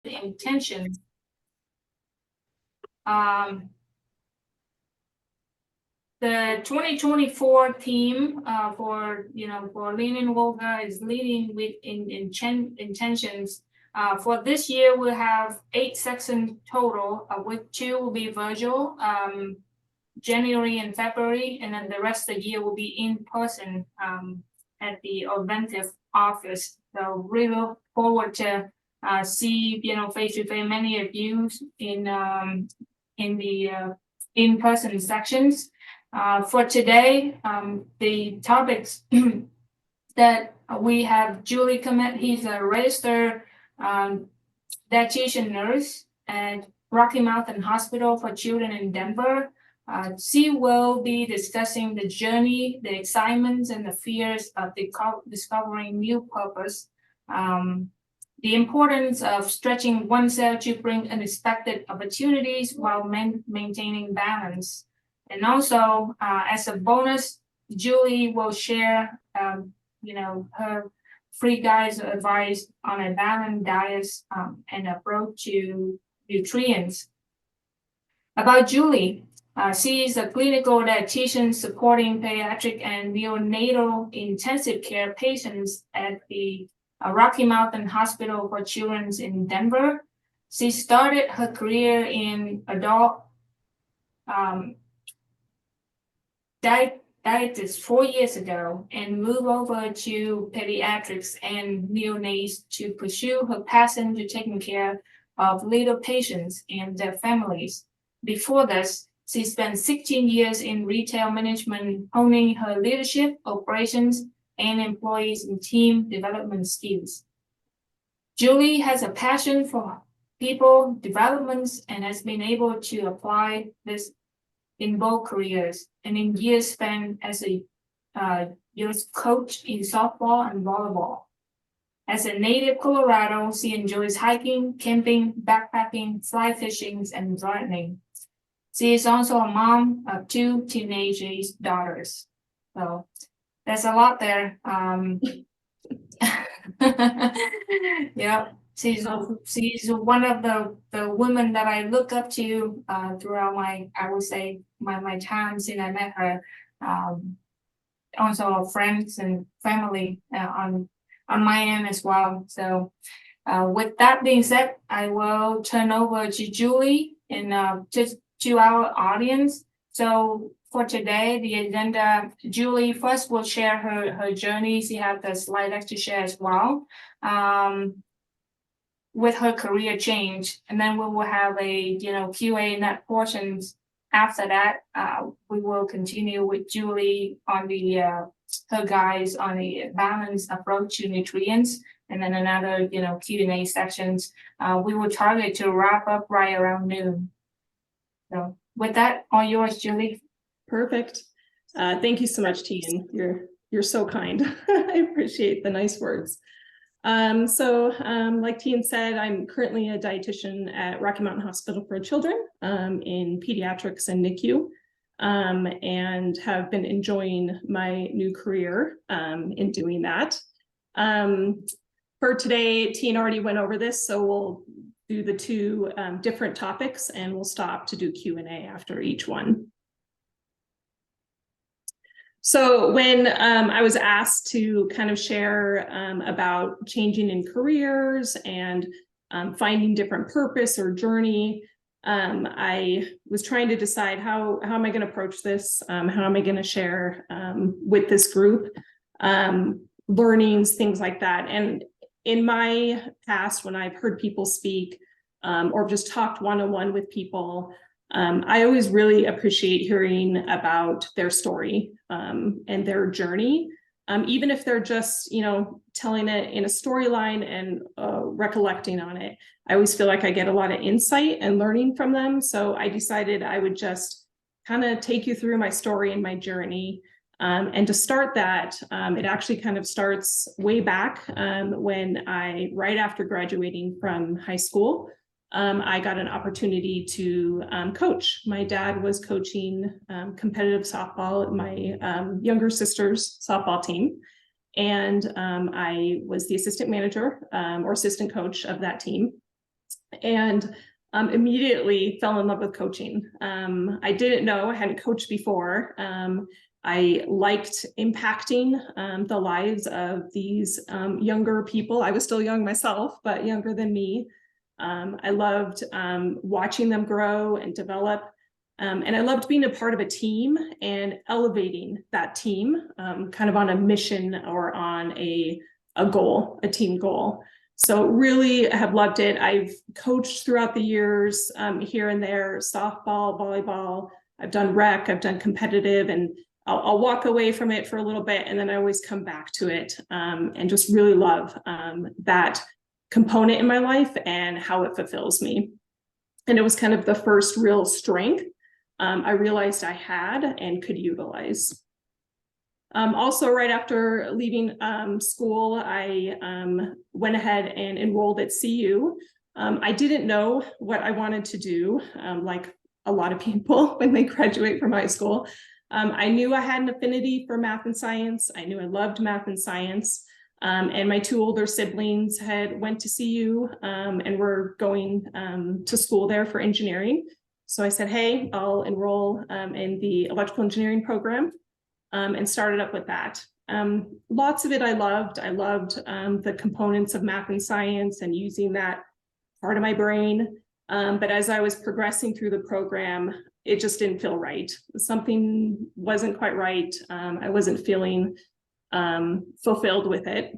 intentions. The 2024 theme for Lean and Vulgar is leading with intentions. For this year, we'll have 8 sections total, of which 2 will be virtual, January and February, and then the rest of the year will be in person at the Adventive office. So really look forward to see face to face many of you in the in-person sections. For today, the topics that we have Julie Kummet. He's a registered dietitian nurse at Rocky Mountain Hospital for Children in Denver. She will be discussing the journey, the excitements, and the fears of discovering new purpose. The importance of stretching oneself to bring unexpected opportunities while maintaining balance. And also, as a bonus, Julie will share, her free guides or advice on a balanced diet and approach to nutrients. About Julie, she is a clinical dietitian supporting pediatric and neonatal intensive care patients at the Rocky Mountain Hospital for Children in Denver. She started her career in adult dietetics 4 years ago and moved over to pediatrics and neonates to pursue her passion to taking care of little patients and their families. Before this, she spent 16 years in retail management, honing her leadership, operations, and employees and team development skills. Julie has a passion for people developments and has been able to apply this in both careers and in years spent as a youth coach in softball and volleyball. As a native Colorado, she enjoys hiking, camping, backpacking, fly fishing, and gardening. She is also a mom of 2 teenage daughters. So there's a lot there. Yeah, she's one of the women that I look up to throughout my time since I met her. Also friends and family on my end as well. So with that being said, I will turn over to Julie and just to our audience. So for today, the agenda, Julie first will share her journey. She has the slide deck to share as well with her career change. And then we will have a Q&A in that portions. After that, we will continue with Julie on the her guides on the balanced approach to nutrients. And then another Q&A sections. We will target to wrap up right around noon. So with that, all yours, Julie. Perfect. Thank you so much, Tien. You're so kind. I appreciate the nice words. Like Tien said, I'm currently a dietitian at Rocky Mountain Hospital for Children in pediatrics and NICU, and have been enjoying my new career in doing that. For today, Tien already went over this, so we'll do the 2 different topics, and we'll stop to do Q&A after each one. So when I was asked to kind of share about changing in careers and finding different purpose or journey, I was trying to decide how am I going to approach this? How am I going to share with this group, learnings, things like that. And in my past, when I've heard people speak or just talked one-on-one with people, I always really appreciate hearing about their story and their journey, even if they're just, telling it in a storyline and recollecting on it. I always feel like I get a lot of insight and learning from them. So I decided I would just kind of take you through my story and my journey. And to start that, it actually kind of starts way back when right after graduating from high school, I got an opportunity to coach. My dad was coaching competitive softball at my younger sister's softball team. And I was the assistant manager or assistant coach of that team. and immediately fell in love with coaching. I didn't know, I hadn't coached before. I liked impacting the lives of these younger people. I was still young myself, but younger than me. I loved watching them grow and develop. And I loved being a part of a team and elevating that team kind of on a mission or on a goal, a team goal. So really have loved it. I've coached throughout the years here and there, softball, volleyball. I've done rec, I've done competitive, and I'll walk away from it for a little bit, and then I always come back to it and just really love that component in my life and how it fulfills me. And it was kind of the first real strength I realized I had and could utilize. Also, right after leaving school, I went ahead and enrolled at CU. I didn't know what I wanted to do, like a lot of people when they graduate from high school. I knew I had an affinity for math and science. I knew I loved math and science. And my two older siblings had went to CU and were going to school there for engineering. So I said, hey, I'll enroll in the electrical engineering program. And started up with that. Lots of it I loved. I loved the components of math and science and using that part of my brain. But as I was progressing through the program, it just didn't feel right. Something wasn't quite right. I wasn't feeling fulfilled with it.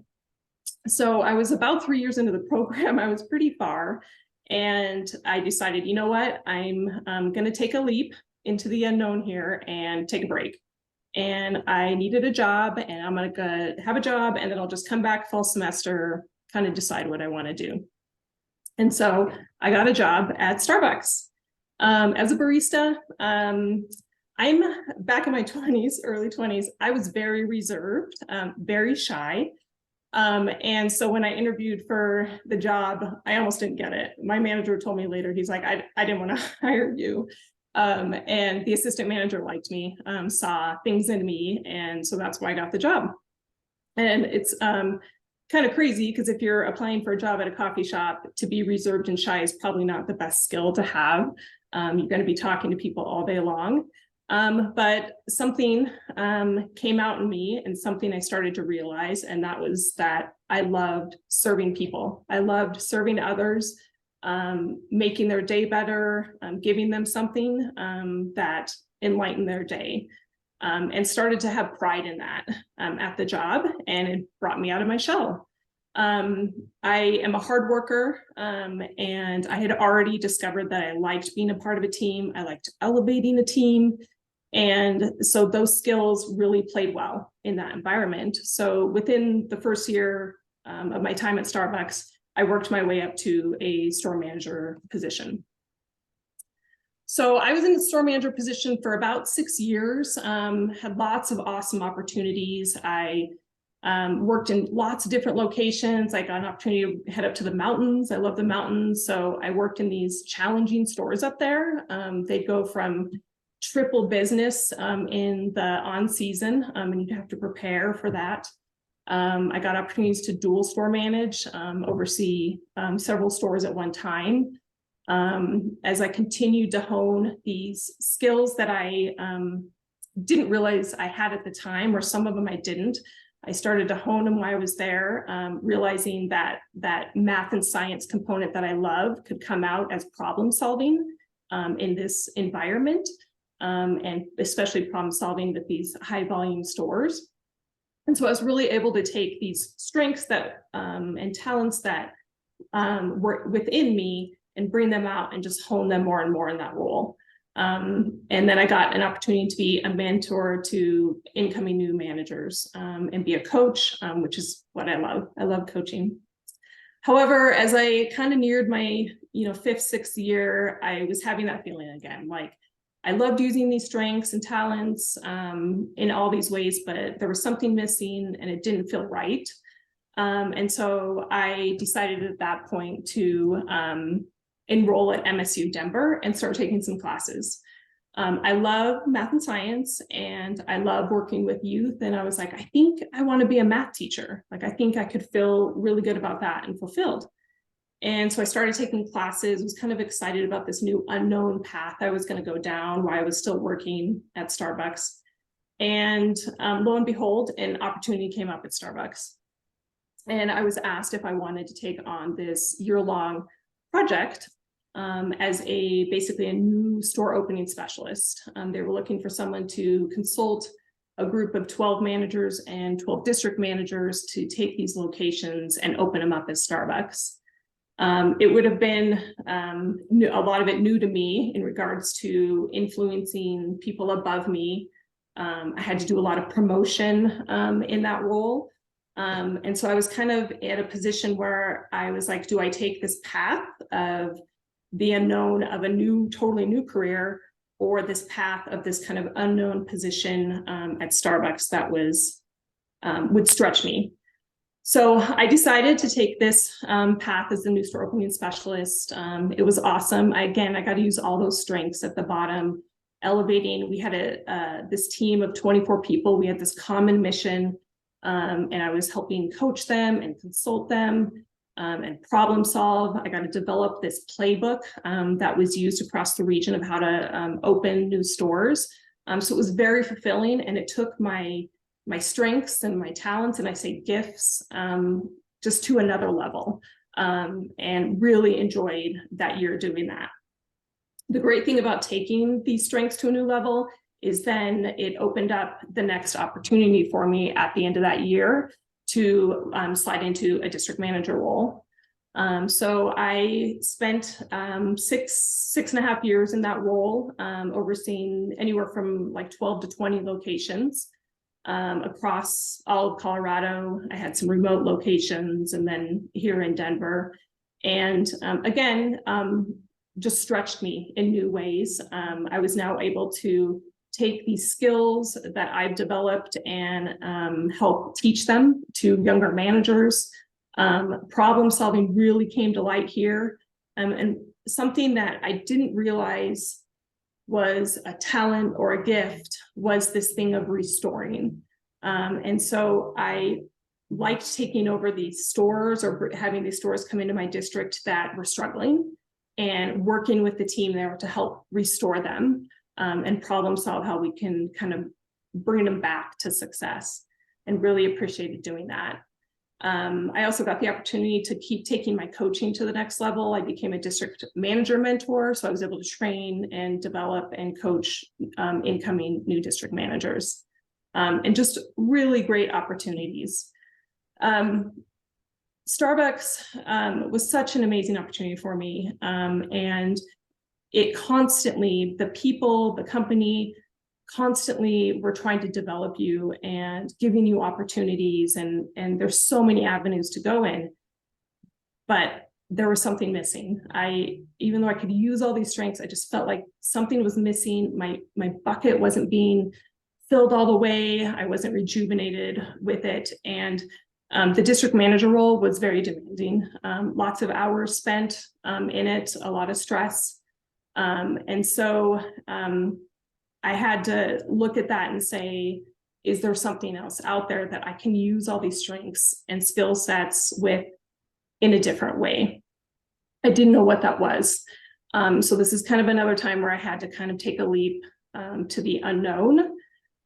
So I was about 3 years into the program. I was pretty far. And I decided, you know what, I'm going to take a leap into the unknown here and take a break. And I needed a job, and I'm going to have a job, and then I'll just come back fall semester, kind of decide what I want to do. And so I got a job at Starbucks as a barista. I'm back in my 20s, early 20s. I was very reserved, very shy. And so when I interviewed for the job, I almost didn't get it. My manager told me later, he's like, I didn't want to hire you. And the assistant manager liked me, saw things in me. And so that's why I got the job. And it's kind of crazy because if you're applying for a job at a coffee shop, to be reserved and shy is probably not the best skill to have. You're going to be talking to people all day long. But something came out in me and something I started to realize, and that was that I loved serving people. I loved serving others, making their day better, giving them something that enlightened their day, and started to have pride in that at the job, and it brought me out of my shell. I am a hard worker, and I had already discovered that I liked being a part of a team. I liked elevating a team. And so those skills really played well in that environment. So within the first year of my time at Starbucks, I worked my way up to a store manager position. So I was in the store manager position for about 6 years, had lots of awesome opportunities. I worked in lots of different locations. I got an opportunity to head up to the mountains. I love the mountains. So I worked in these challenging stores up there. They'd go from triple business in the on season, and you'd have to prepare for that. I got opportunities to dual store manage, oversee several stores at one time. As I continued to hone these skills that I didn't realize I had at the time, or some of them I didn't, I started to hone them while I was there, realizing that that math and science component that I love could come out as problem solving in this environment. And especially problem solving with these high volume stores. And so I was really able to take these strengths that and talents that were within me and bring them out and just hone them more and more in that role. And then I got an opportunity to be a mentor to incoming new managers and be a coach, which is what I love. I love coaching. However, as I kind of neared my 5th, 6th year, I was having that feeling again, like I loved using these strengths and talents in all these ways, but there was something missing and it didn't feel right. And so I decided at that point to enroll at MSU Denver and start taking some classes. I love math and science, and I love working with youth. And I was like, I think I want to be a math teacher. Like, I think I could feel really good about that and fulfilled. And so I started taking classes, was kind of excited about this new unknown path I was going to go down while I was still working at Starbucks. And lo and behold, an opportunity came up at Starbucks. And I was asked if I wanted to take on this year-long project as basically a new store opening specialist. They were looking for someone to consult a group of 12 managers and 12 district managers to take these locations and open them up as Starbucks. It would have been a lot of it new to me in regards to influencing people above me. I had to do a lot of promotion in that role. And so I was kind of at a position where I was like, do I take this path of the unknown of a totally new career, or this path of this kind of unknown position at Starbucks that would stretch me? So I decided to take this path as the new store opening specialist. It was awesome. I got to use all those strengths at the bottom, elevating. We had this team of 24 people. We had this common mission, and I was helping coach them and consult them and problem solve. I got to develop this playbook that was used across the region of how to open new stores. So it was very fulfilling, and it took my strengths and my talents, and I say gifts, just to another level, and really enjoyed that year doing that. The great thing about taking these strengths to a new level is then it opened up the next opportunity for me at the end of that year to slide into a district manager role. So I spent 6.5 years in that role, overseeing anywhere from like 12 to 20 locations across all of Colorado. I had some remote locations, and then here in Denver. And again, just stretched me in new ways. I was now able to take these skills that I've developed and help teach them to younger managers. Problem solving really came to light here. And something that I didn't realize was a talent or a gift was this thing of restoring. And so I liked taking over these stores or having these stores come into my district that were struggling, and working with the team there to help restore them and problem solve how we can kind of bring them back to success, and really appreciated doing that. I also got the opportunity to keep taking my coaching to the next level. I became a district manager mentor, so I was able to train and develop and coach incoming new district managers, and just really great opportunities. Starbucks was such an amazing opportunity for me, and it constantly, the people, the company, constantly were trying to develop you and giving you opportunities, and there's so many avenues to go in, but there was something missing. Even though I could use all these strengths, I just felt like something was missing. My bucket wasn't being filled all the way. I wasn't rejuvenated with it. And the district manager role was very demanding. Lots of hours spent in it, a lot of stress. And so I had to look at that and say, is there something else out there that I can use all these strengths and skill sets with in a different way? I didn't know what that was. So this is kind of another time where I had to kind of take a leap to the unknown.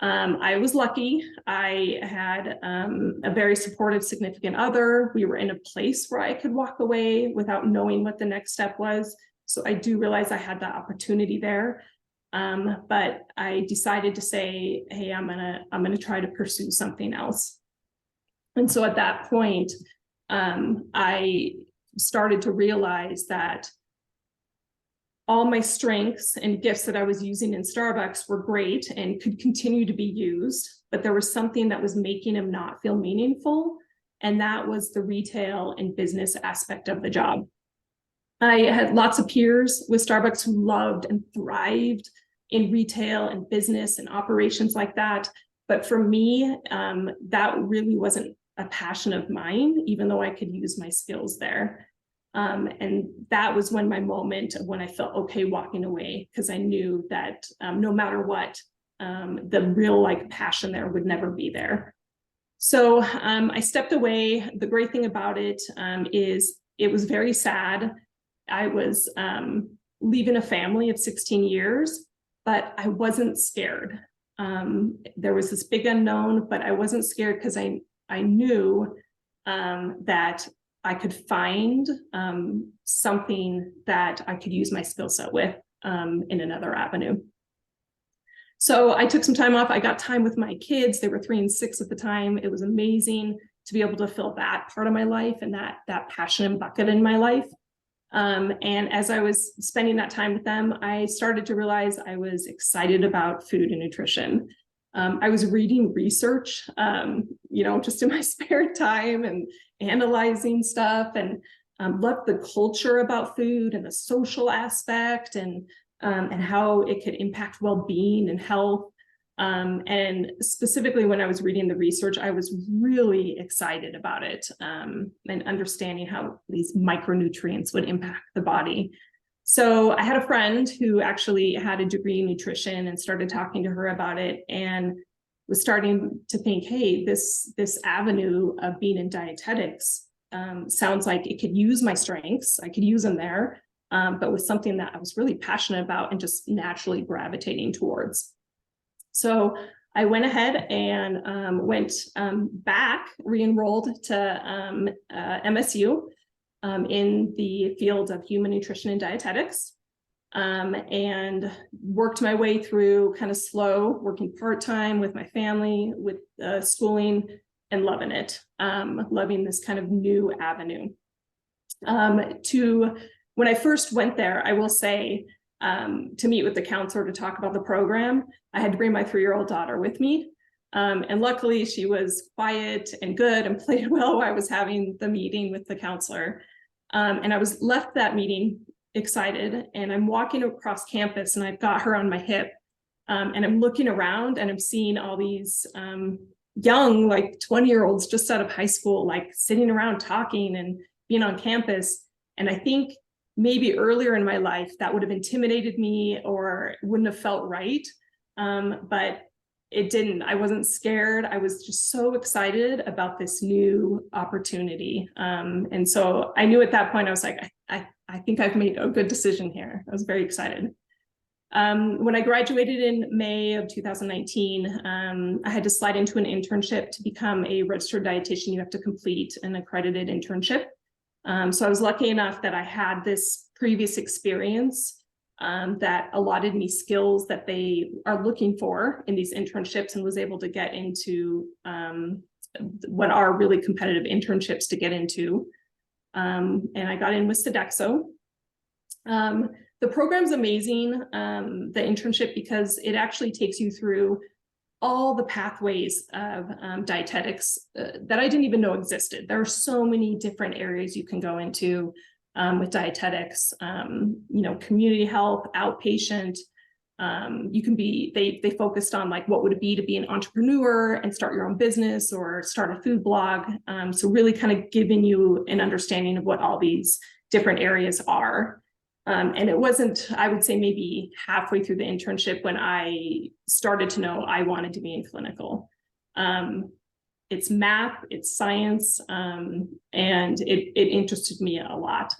I was lucky. I had a very supportive significant other. We were in a place where I could walk away without knowing what the next step was. So I do realize I had that opportunity there. But I decided to say, hey, I'm gonna try to pursue something else. And so at that point, I started to realize that all my strengths and gifts that I was using in Starbucks were great and could continue to be used, but there was something that was making them not feel meaningful. And that was the retail and business aspect of the job. I had lots of peers with Starbucks who loved and thrived in retail and business and operations like that. But for me, that really wasn't a passion of mine, even though I could use my skills there. And that was when my moment of when I felt okay walking away, because I knew that no matter what, the real passion there would never be there. So I stepped away. The great thing about it is it was very sad. I was leaving a family of 16 years, but I wasn't scared. There was this big unknown, but I wasn't scared because I knew that I could find something that I could use my skill set with in another avenue. So I took some time off. I got time with my kids. They were 3 and 6 at the time. It was amazing to be able to fill that part of my life and that passion and bucket in my life. And as I was spending that time with them, I started to realize I was excited about food and nutrition. I was reading research, just in my spare time and analyzing stuff, and loved the culture about food and the social aspect and how it could impact well-being and health. And specifically when I was reading the research, I was really excited about it and understanding how these micronutrients would impact the body. So I had a friend who actually had a degree in nutrition and started talking to her about it, and was starting to think, hey, this avenue of being in dietetics sounds like it could use my strengths. I could use them there, but with something that I was really passionate about and just naturally gravitating towards. So I went ahead and went back, re-enrolled to MSU in the field of human nutrition and dietetics, and worked my way through kind of slow, working part-time with my family, with schooling, and loving it, loving this kind of new avenue. When I first went there, I will say, to meet with the counselor to talk about the program, I had to bring my 3-year-old daughter with me. And luckily she was quiet and good and played well while I was having the meeting with the counselor. And I was left that meeting excited, and I'm walking across campus and I've got her on my hip, and I'm looking around and I'm seeing all these young, like 20-year-olds just out of high school, like sitting around talking and being on campus. And I think maybe earlier in my life that would have intimidated me or wouldn't have felt right. But it didn't. I wasn't scared. I was just so excited about this new opportunity. And so I knew at that point, I was like, I think I've made a good decision here. I was very excited. When I graduated in May of 2019, I had to slide into an internship. To become a registered dietitian, you have to complete an accredited internship. So I was lucky enough that I had this previous experience that allotted me skills that they are looking for in these internships, and was able to get into what are really competitive internships to get into. And I got in with Sodexo. The program's amazing, the internship, because it actually takes you through all the pathways of dietetics that I didn't even know existed. There are so many different areas you can go into with dietetics, community health, outpatient. You can be, they focused on like, what would it be to be an entrepreneur and start your own business or start a food blog. So really kind of giving you an understanding of what all these different areas are. And it wasn't, I would say maybe halfway through the internship when I started to know I wanted to be in clinical. It's math, it's science, and it interested me a lot.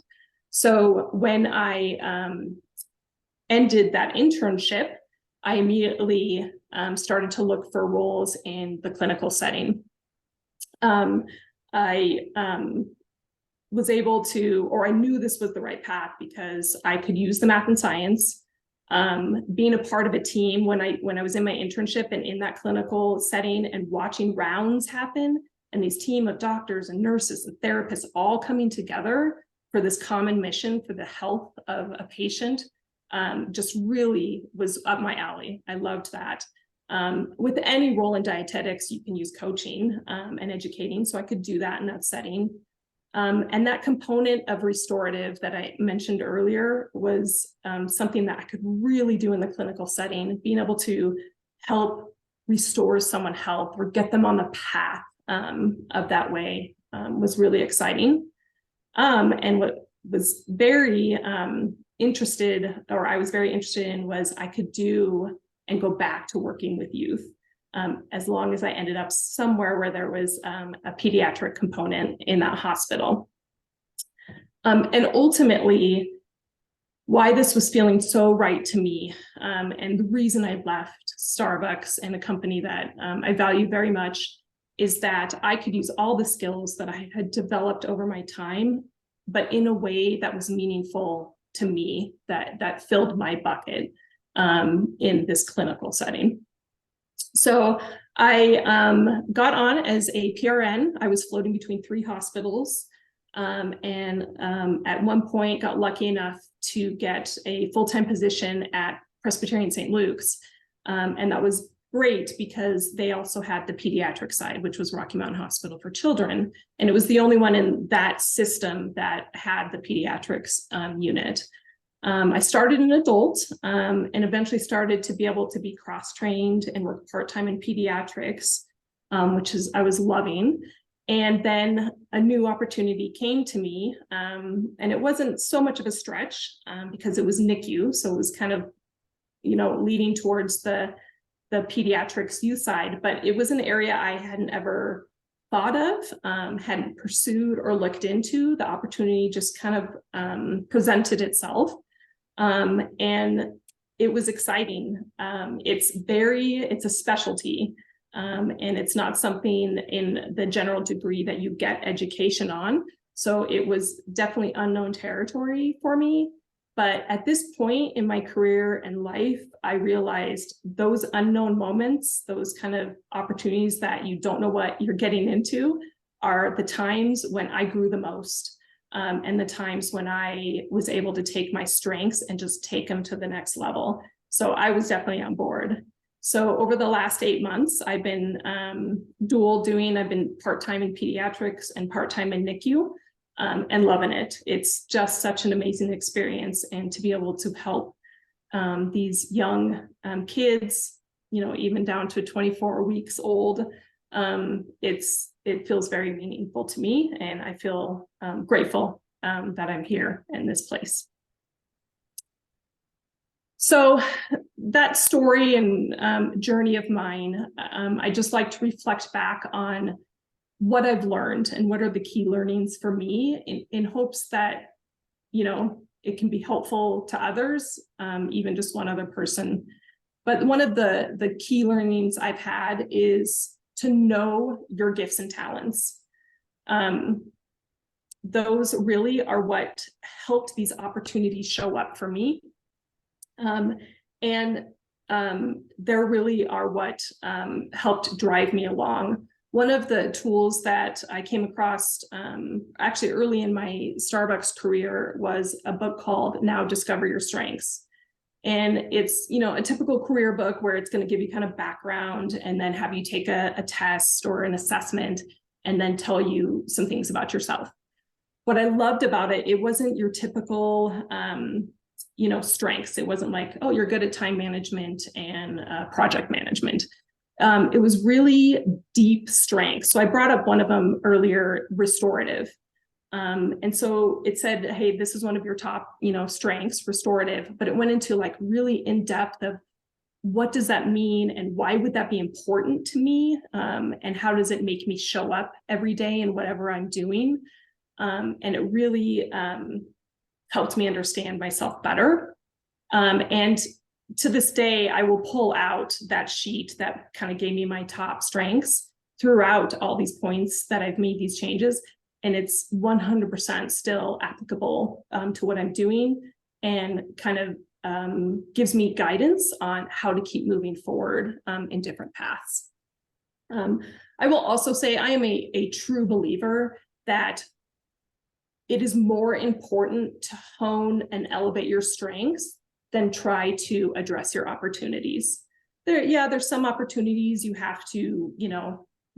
So when I ended that internship, I immediately started to look for roles in the clinical setting. I was able to, or I knew this was the right path because I could use the math and science. Being a part of a team when I was in my internship and in that clinical setting and watching rounds happen, and these team of doctors and nurses and therapists all coming together for this common mission for the health of a patient, just really was up my alley. I loved that. With any role in dietetics, you can use coaching and educating, so I could do that in that setting. And that component of restorative that I mentioned earlier was something that I could really do in the clinical setting. Being able to help restore someone's health or get them on the path of that way was really exciting. And what was very interested, or I was very interested in, was I could do and go back to working with youth. As long as I ended up somewhere where there was a pediatric component in that hospital. And ultimately, why this was feeling so right to me, and the reason I left Starbucks and a company that I value very much, is that I could use all the skills that I had developed over my time, but in a way that was meaningful to me, that filled my bucket in this clinical setting. So I got on as a PRN. I was floating between 3 hospitals, and at one point got lucky enough to get a full-time position at Presbyterian St. Luke's. And that was great because they also had the pediatric side, which was Rocky Mountain Hospital for Children. And it was the only one in that system that had the pediatrics unit. I started an adult and eventually started to be able to be cross-trained and work part-time in pediatrics, which I was loving. And then a new opportunity came to me, and it wasn't so much of a stretch because it was NICU. So it was kind of, leading towards the pediatrics youth side, but it was an area I hadn't ever thought of, hadn't pursued or looked into. The opportunity just kind of presented itself. And it was exciting. It's a specialty. And it's not something in the general degree that you get education on. So it was definitely unknown territory for me. But at this point in my career and life, I realized those unknown moments, those kind of opportunities that you don't know what you're getting into, are the times when I grew the most, and the times when I was able to take my strengths and just take them to the next level. So I was definitely on board. So over the last 8 months, I've been I've been part-time in pediatrics and part-time in NICU, and loving it. It's just such an amazing experience. And to be able to help these young kids, even down to 24 weeks old, it feels very meaningful to me. And I feel grateful that I'm here in this place. So that story and journey of mine, I just like to reflect back on what I've learned and what are the key learnings for me in hopes that, it can be helpful to others, even just one other person. But one of the key learnings I've had is to know your gifts and talents. Those really are what helped these opportunities show up for me. And they really are what helped drive me along. One of the tools that I came across actually early in my Starbucks career was a book called Now Discover Your Strengths. And it's, a typical career book where it's going to give you kind of background and then have you take a test or an assessment and then tell you some things about yourself. What I loved about it, it wasn't your typical strengths. It wasn't like, oh, you're good at time management and project management. It was really deep strengths. So I brought up one of them earlier, restorative. And so it said, hey, this is one of your top, strengths, restorative, but it went into like really in depth of what does that mean and why would that be important to me? And how does it make me show up every day in whatever I'm doing? And it really helped me understand myself better. And to this day, I will pull out that sheet that kind of gave me my top strengths throughout all these points that I've made these changes. And it's 100% still applicable to what I'm doing and kind of gives me guidance on how to keep moving forward in different paths. I will also say I am a true believer that it is more important to hone and elevate your strengths than try to address your opportunities. There's some opportunities you have to,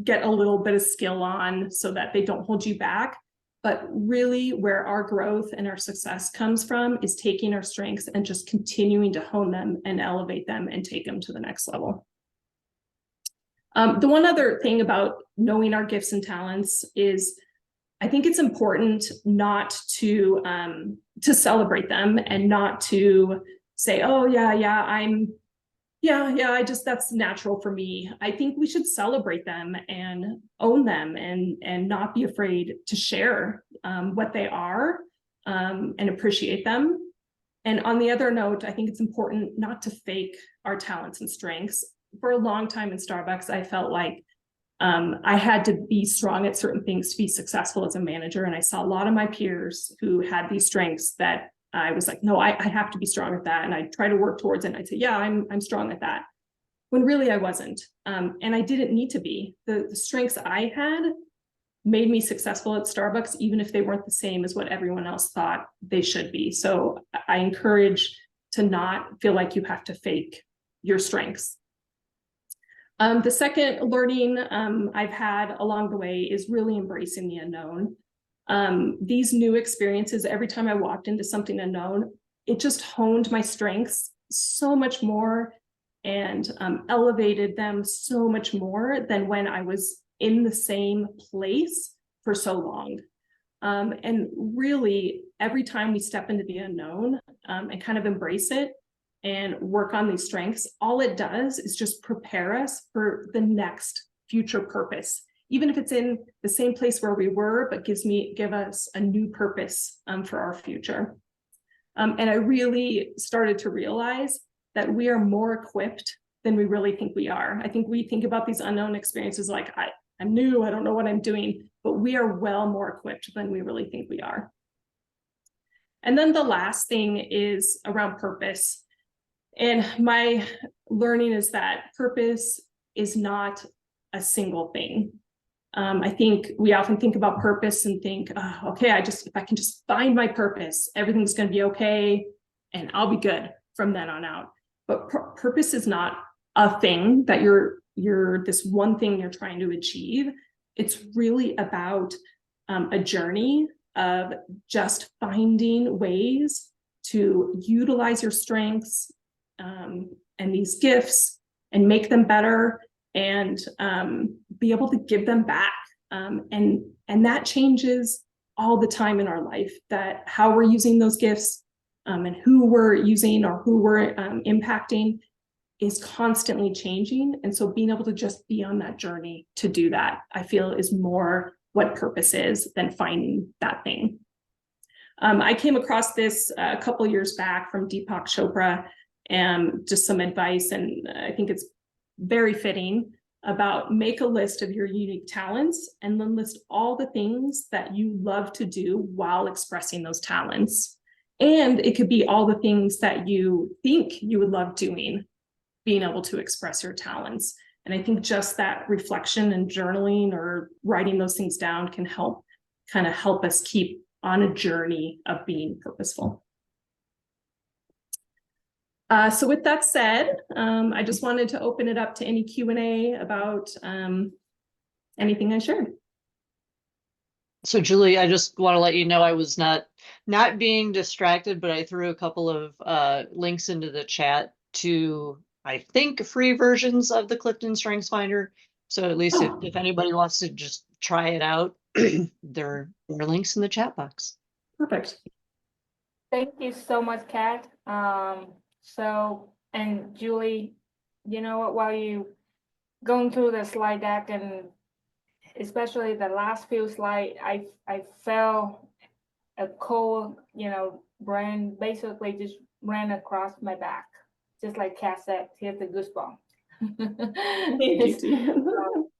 get a little bit of skill on so that they don't hold you back. But really where our growth and our success comes from is taking our strengths and just continuing to hone them and elevate them and take them to the next level. The one other thing about knowing our gifts and talents is I think it's important not to celebrate them and not to say, oh that's natural for me. I think we should celebrate them and own them and not be afraid to share what they are and appreciate them. And on the other note, I think it's important not to fake our talents and strengths. For a long time in Starbucks, I felt like I had to be strong at certain things to be successful as a manager. And I saw a lot of my peers who had these strengths that I was like, no, I have to be strong at that. And I try to work towards it. And I'd say, yeah, I'm strong at that. When really I wasn't. And I didn't need to be. The strengths I had made me successful at Starbucks, even if they weren't the same as what everyone else thought they should be. So I encourage to not feel like you have to fake your strengths. The second learning I've had along the way is really embracing the unknown. These new experiences, every time I walked into something unknown, it just honed my strengths so much more and elevated them so much more than when I was in the same place for so long. And really, every time we step into the unknown and kind of embrace it and work on these strengths, all it does is just prepare us for the next future purpose, even if it's in the same place where we were, but give us a new purpose for our future. And I really started to realize that we are more equipped than we really think we are. I think we think about these unknown experiences like, I'm new, I don't know what I'm doing, but we are well more equipped than we really think we are. And then the last thing is around purpose. And my learning is that purpose is not a single thing. I think we often think about purpose and think, oh, okay, if I can just find my purpose, everything's going to be okay, and I'll be good from then on out. But purpose is not a thing that you're this one thing you're trying to achieve. It's really about a journey of just finding ways to utilize your strengths and these gifts and make them better and be able to give them back. And that changes all the time in our life, that how we're using those gifts and who we're using or who we're impacting is constantly changing. And so being able to just be on that journey to do that, I feel is more what purpose is than finding that thing. I came across this a couple years back from Deepak Chopra, and just some advice, and I think it's very fitting about make a list of your unique talents and then list all the things that you love to do while expressing those talents. And it could be all the things that you think you would love doing, being able to express your talents. And I think just that reflection and journaling or writing those things down can help us keep on a journey of being purposeful. So with that said, I just wanted to open it up to any Q&A about anything I shared. So Julie, I just want to let you know I was not being distracted, but I threw a couple of links into the chat to, I think, free versions of the Clifton Strengths Finder. So at least if anybody wants to just try it out, there are links in the chat box. Perfect. Thank you so much, Kat. And Julie, you know what, while you going through the slide deck and especially the last few slides, I felt a cold, brand basically just ran across my back. Just like Kat said, here's the goosebump. Thank you.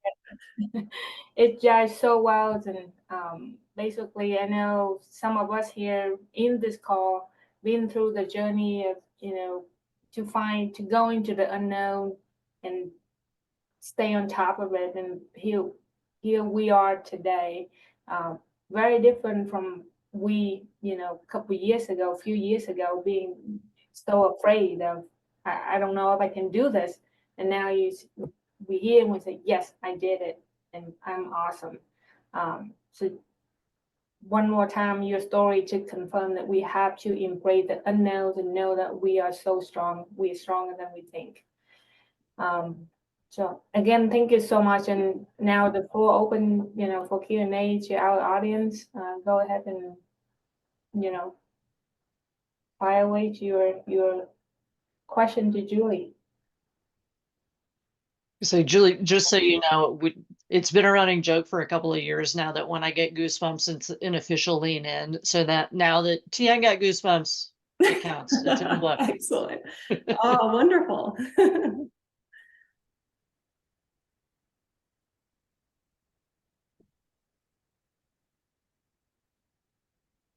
It jives so well. And basically, I know some of us here in this call been through the journey of, to go into the unknown and stay on top of it. And here we are today, very different from a few years ago, being so afraid of, I don't know if I can do this. And now we hear and we say, yes, I did it. And I'm awesome. So one more time, your story to confirm that we have to embrace the unknowns and know that we are so strong. We are stronger than we think. So again, thank you so much. And now the floor open, for Q&A to our audience. Go ahead and, fire away to your question to Julie. So Julie, just so you know, it's been a running joke for a couple of years now that when I get goosebumps, it's an official lean in. So that now that Tian got goosebumps, it counts. It's in the book. Excellent. Oh, wonderful.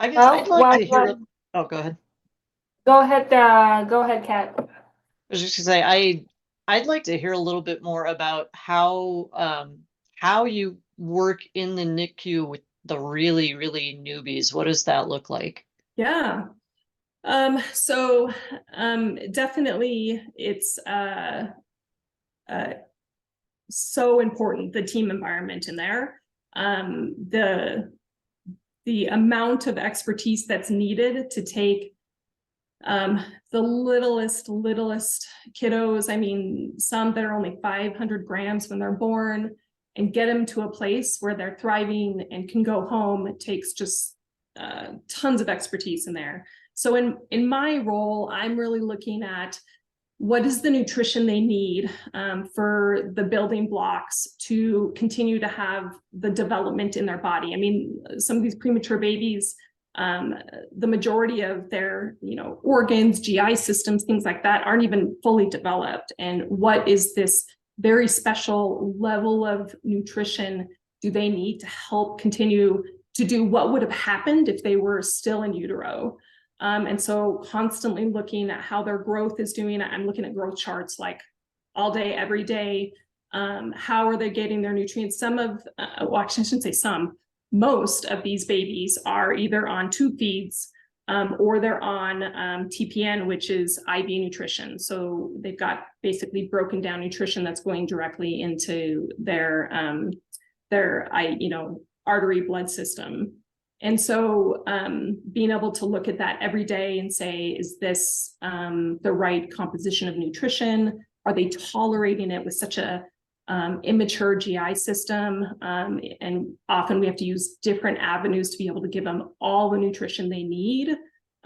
I guess Well, I'd like to hear. Oh, go ahead. go ahead, Kat. I was just gonna say I'd like to hear a little bit more about how you work in the NICU with the really, really newbies. What does that look like? Yeah. So definitely it's so important, the team environment in there. The amount of expertise that's needed to take the littlest kiddos, I mean, some that are only 500 grams when they're born, and get them to a place where they're thriving and can go home. It takes just tons of expertise in there. So in my role, I'm really looking at what is the nutrition they need for the building blocks to continue to have the development in their body. I mean, some of these premature babies, the majority of their, organs, GI systems, things like that aren't even fully developed. And what is this very special level of nutrition do they need to help continue to do what would have happened if they were still in utero? And so constantly looking at how their growth is doing. I'm looking at growth charts like all day, every day. How are they getting their nutrients? Well, actually, I shouldn't say some, most of these babies are either on tube feeds or they're on TPN, which is IV nutrition. So they've got basically broken down nutrition that's going directly into their artery blood system. And so being able to look at that every day and say, is this the right composition of nutrition? Are they tolerating it with such a immature GI system? And often we have to use different avenues to be able to give them all the nutrition they need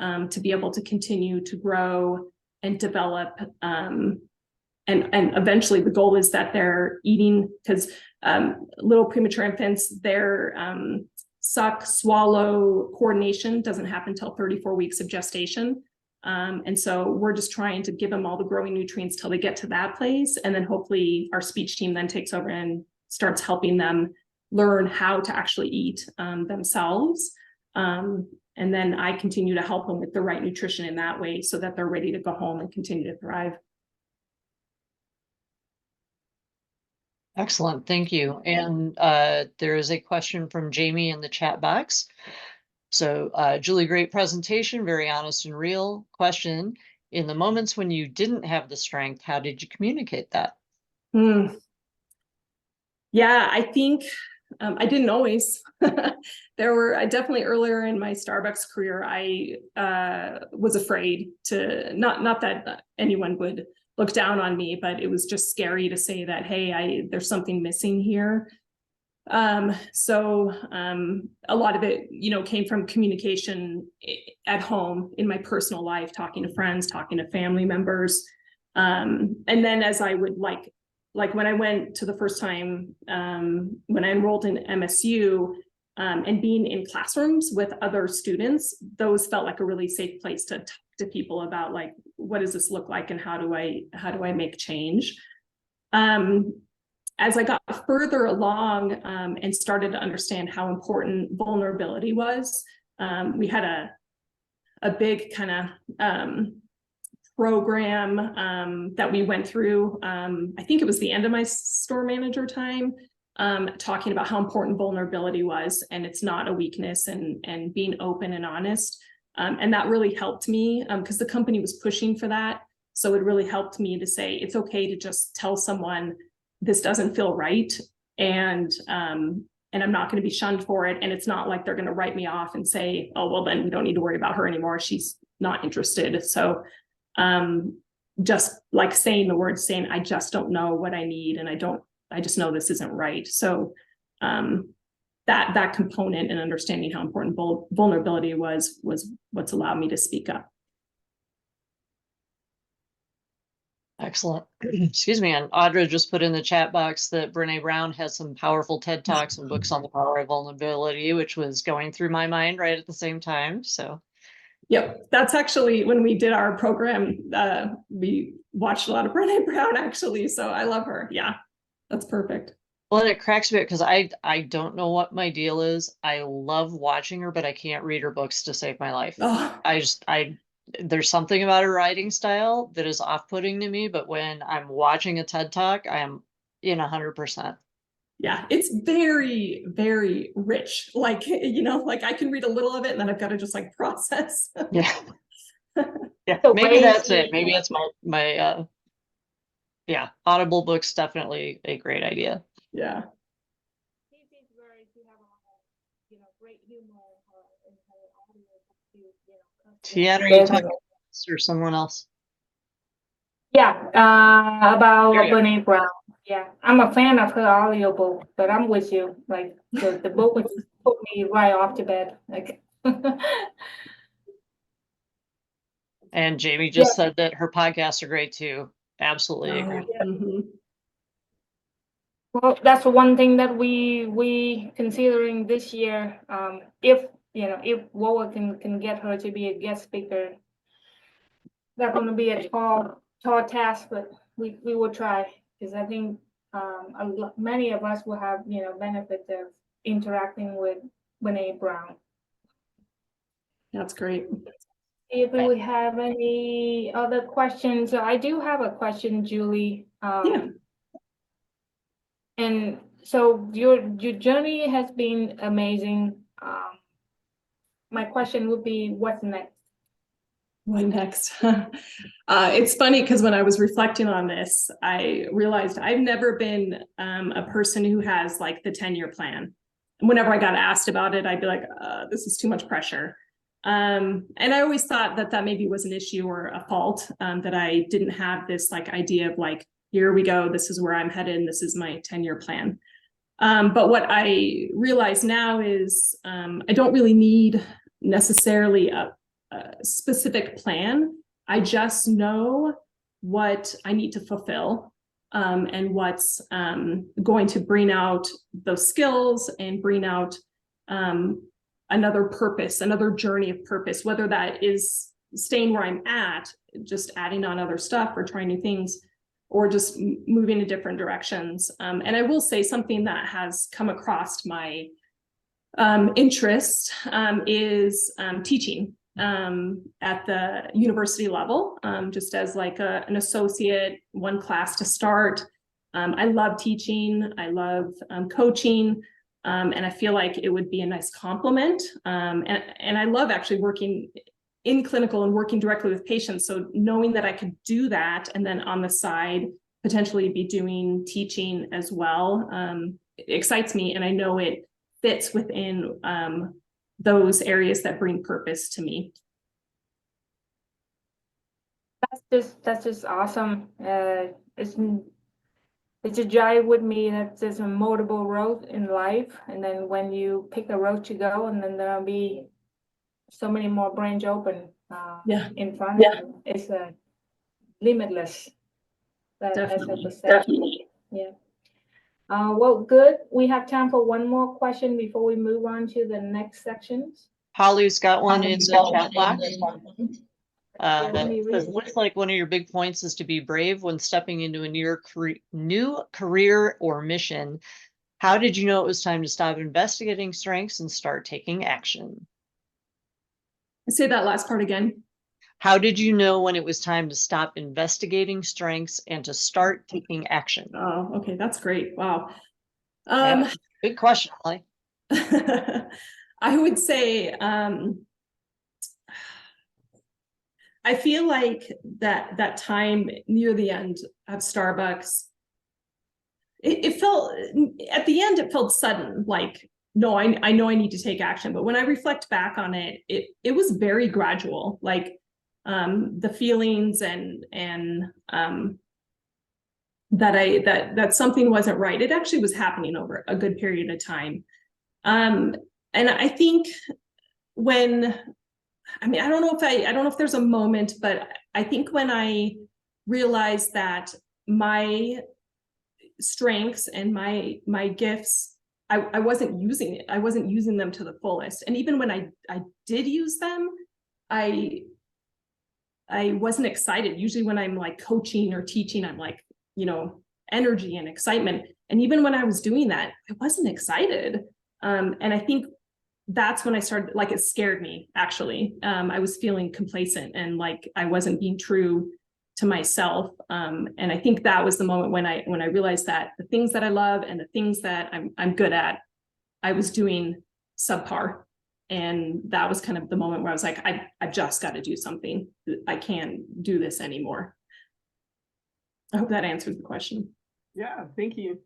to be able to continue to grow and develop. And eventually the goal is that they're eating, because little premature infants, they're suck, swallow coordination doesn't happen until 34 weeks of gestation. And so we're just trying to give them all the growing nutrients till they get to that place. And then hopefully our speech team then takes over and starts helping them learn how to actually eat themselves. And then I continue to help them with the right nutrition in that way so that they're ready to go home and continue to thrive. Excellent, thank you. And there is a question from Jamie in the chat box. So Julie, great presentation, very honest and real. Question, in the moments when you didn't have the strength, how did you communicate that? Yeah, I think I didn't always. There were definitely earlier in my Starbucks career, I was afraid to, not that anyone would look down on me, but it was just scary to say that, hey, there's something missing here. So a lot of it, came from communication at home in my personal life, talking to friends, talking to family members. And then as I would like when I went to the first time, when I enrolled in MSU, and being in classrooms with other students, those felt like a really safe place to talk to people about, like, what does this look like and how do I make change? As I got further along and started to understand how important vulnerability was, we had a big kind of program that we went through. I think it was the end of my store manager time, talking about how important vulnerability was, and it's not a weakness, and being open and honest. And that really helped me because the company was pushing for that. So it really helped me to say, it's okay to just tell someone this doesn't feel right. And I'm not going to be shunned for it. And it's not like they're going to write me off and say, oh, well, then we don't need to worry about her anymore. She's not interested. So just like saying the words, saying, I just don't know what I need. And I just know this isn't right. So that component and understanding how important vulnerability was what's allowed me to speak up. Excellent. Excuse me. And Audra just put in the chat box that Brene Brown has some powerful TED Talks and books on the power of vulnerability, which was going through my mind right at the same time. So, Yep, that's actually when we did our program, we watched a lot of Brene Brown actually. So I love her. Yeah, that's perfect. well, and it cracks me because I don't know what my deal is. I love watching her, but I can't read her books to save my life. Oh, There's something about her writing style that is off-putting to me, but when I'm watching a TED Talk, I am in 100%. yeah, it's very, very rich. Like, like I can read a little of it and then I've got to just like process. Yeah. Yeah, So maybe that's way- it. Maybe it's my yeah, Audible books definitely a great idea. Yeah. Great humor in her audio book too, Tiana, are you talking about this or someone else? Yeah, about There you go. Brene Brown. Yeah, I'm a fan of her audiobook, but I'm with you. Like the book would just put me right off to bed. Like, And Jamie just yeah. said that her podcasts are great too. Absolutely agree. Mhm. Well, that's one thing that we considering this year. If if WOA can get her to be a guest speaker, that's going to be a tall task, but we will try because I think many of us will have benefit of interacting with Brene Brown. That's great. If we would have any other questions, so I do have a question, Julie. Yeah. And so your journey has been amazing. My question would be, what's next? What next? It's funny because when I was reflecting on this, I realized I've never been a person who has like the 10-year plan. Whenever I got asked about it, I'd be like, this is too much pressure. And I always thought that maybe was an issue or a fault, that I didn't have this like idea of like, here we go, this is where I'm headed, and this is my 10-year plan. But what I realize now is I don't really need necessarily a specific plan. I just know what I need to fulfill, and what's going to bring out those skills and bring out another purpose, another journey of purpose, whether that is staying where I'm at, just adding on other stuff or trying new things, or just moving in different directions. And I will say something that has come across my interest is teaching at the university level, just as like an associate, one class to start. I love teaching, I love coaching, and I feel like it would be a nice complement. And I love actually working in clinical and working directly with patients. So knowing that I could do that and then on the side, potentially be doing teaching as well, it excites me. And I know it fits within those areas that bring purpose to me. That's just awesome. It's a jive with me that there's a multiple roads in life, and then when you pick a road to go, and then there'll be so many more branch open in front of you. It's limitless. That's a perception. Definitely. Yeah. Well, good. We have time for one more question before we move on to the next sections. Holly's got one in the chat box. Let me read. It looks like one of your big points is to be brave when stepping into a new career or mission. How did you know it was time to stop investigating strengths and start taking action? Say that last part again. How did you know when it was time to stop investigating strengths and to start taking action? Oh, okay, that's great. Wow. Yeah, good question, Holly. I would say I feel like that time near the end of Starbucks, it felt at the end, it felt sudden, like, no, I know I need to take action. But when I reflect back on it, it was very gradual, like the feelings and that something wasn't right. It actually was happening over a good period of time. And I think I don't know if there's a moment, but I think when I realized that my strengths and my gifts, I wasn't using it. I wasn't using them to the fullest. And even when I did use them, I wasn't excited. Usually when I'm like coaching or teaching, I'm like, energy and excitement. And even when I was doing that, I wasn't excited. And I think that's when I started, like, it scared me, actually. I was feeling complacent and like I wasn't being true to myself. And I think that was the moment when I realized that the things that I love and the things that I'm good at, I was doing subpar. And that was kind of the moment where I was like, I've just got to do something. I can't do this anymore. I hope that answers the question. Yeah, thank you.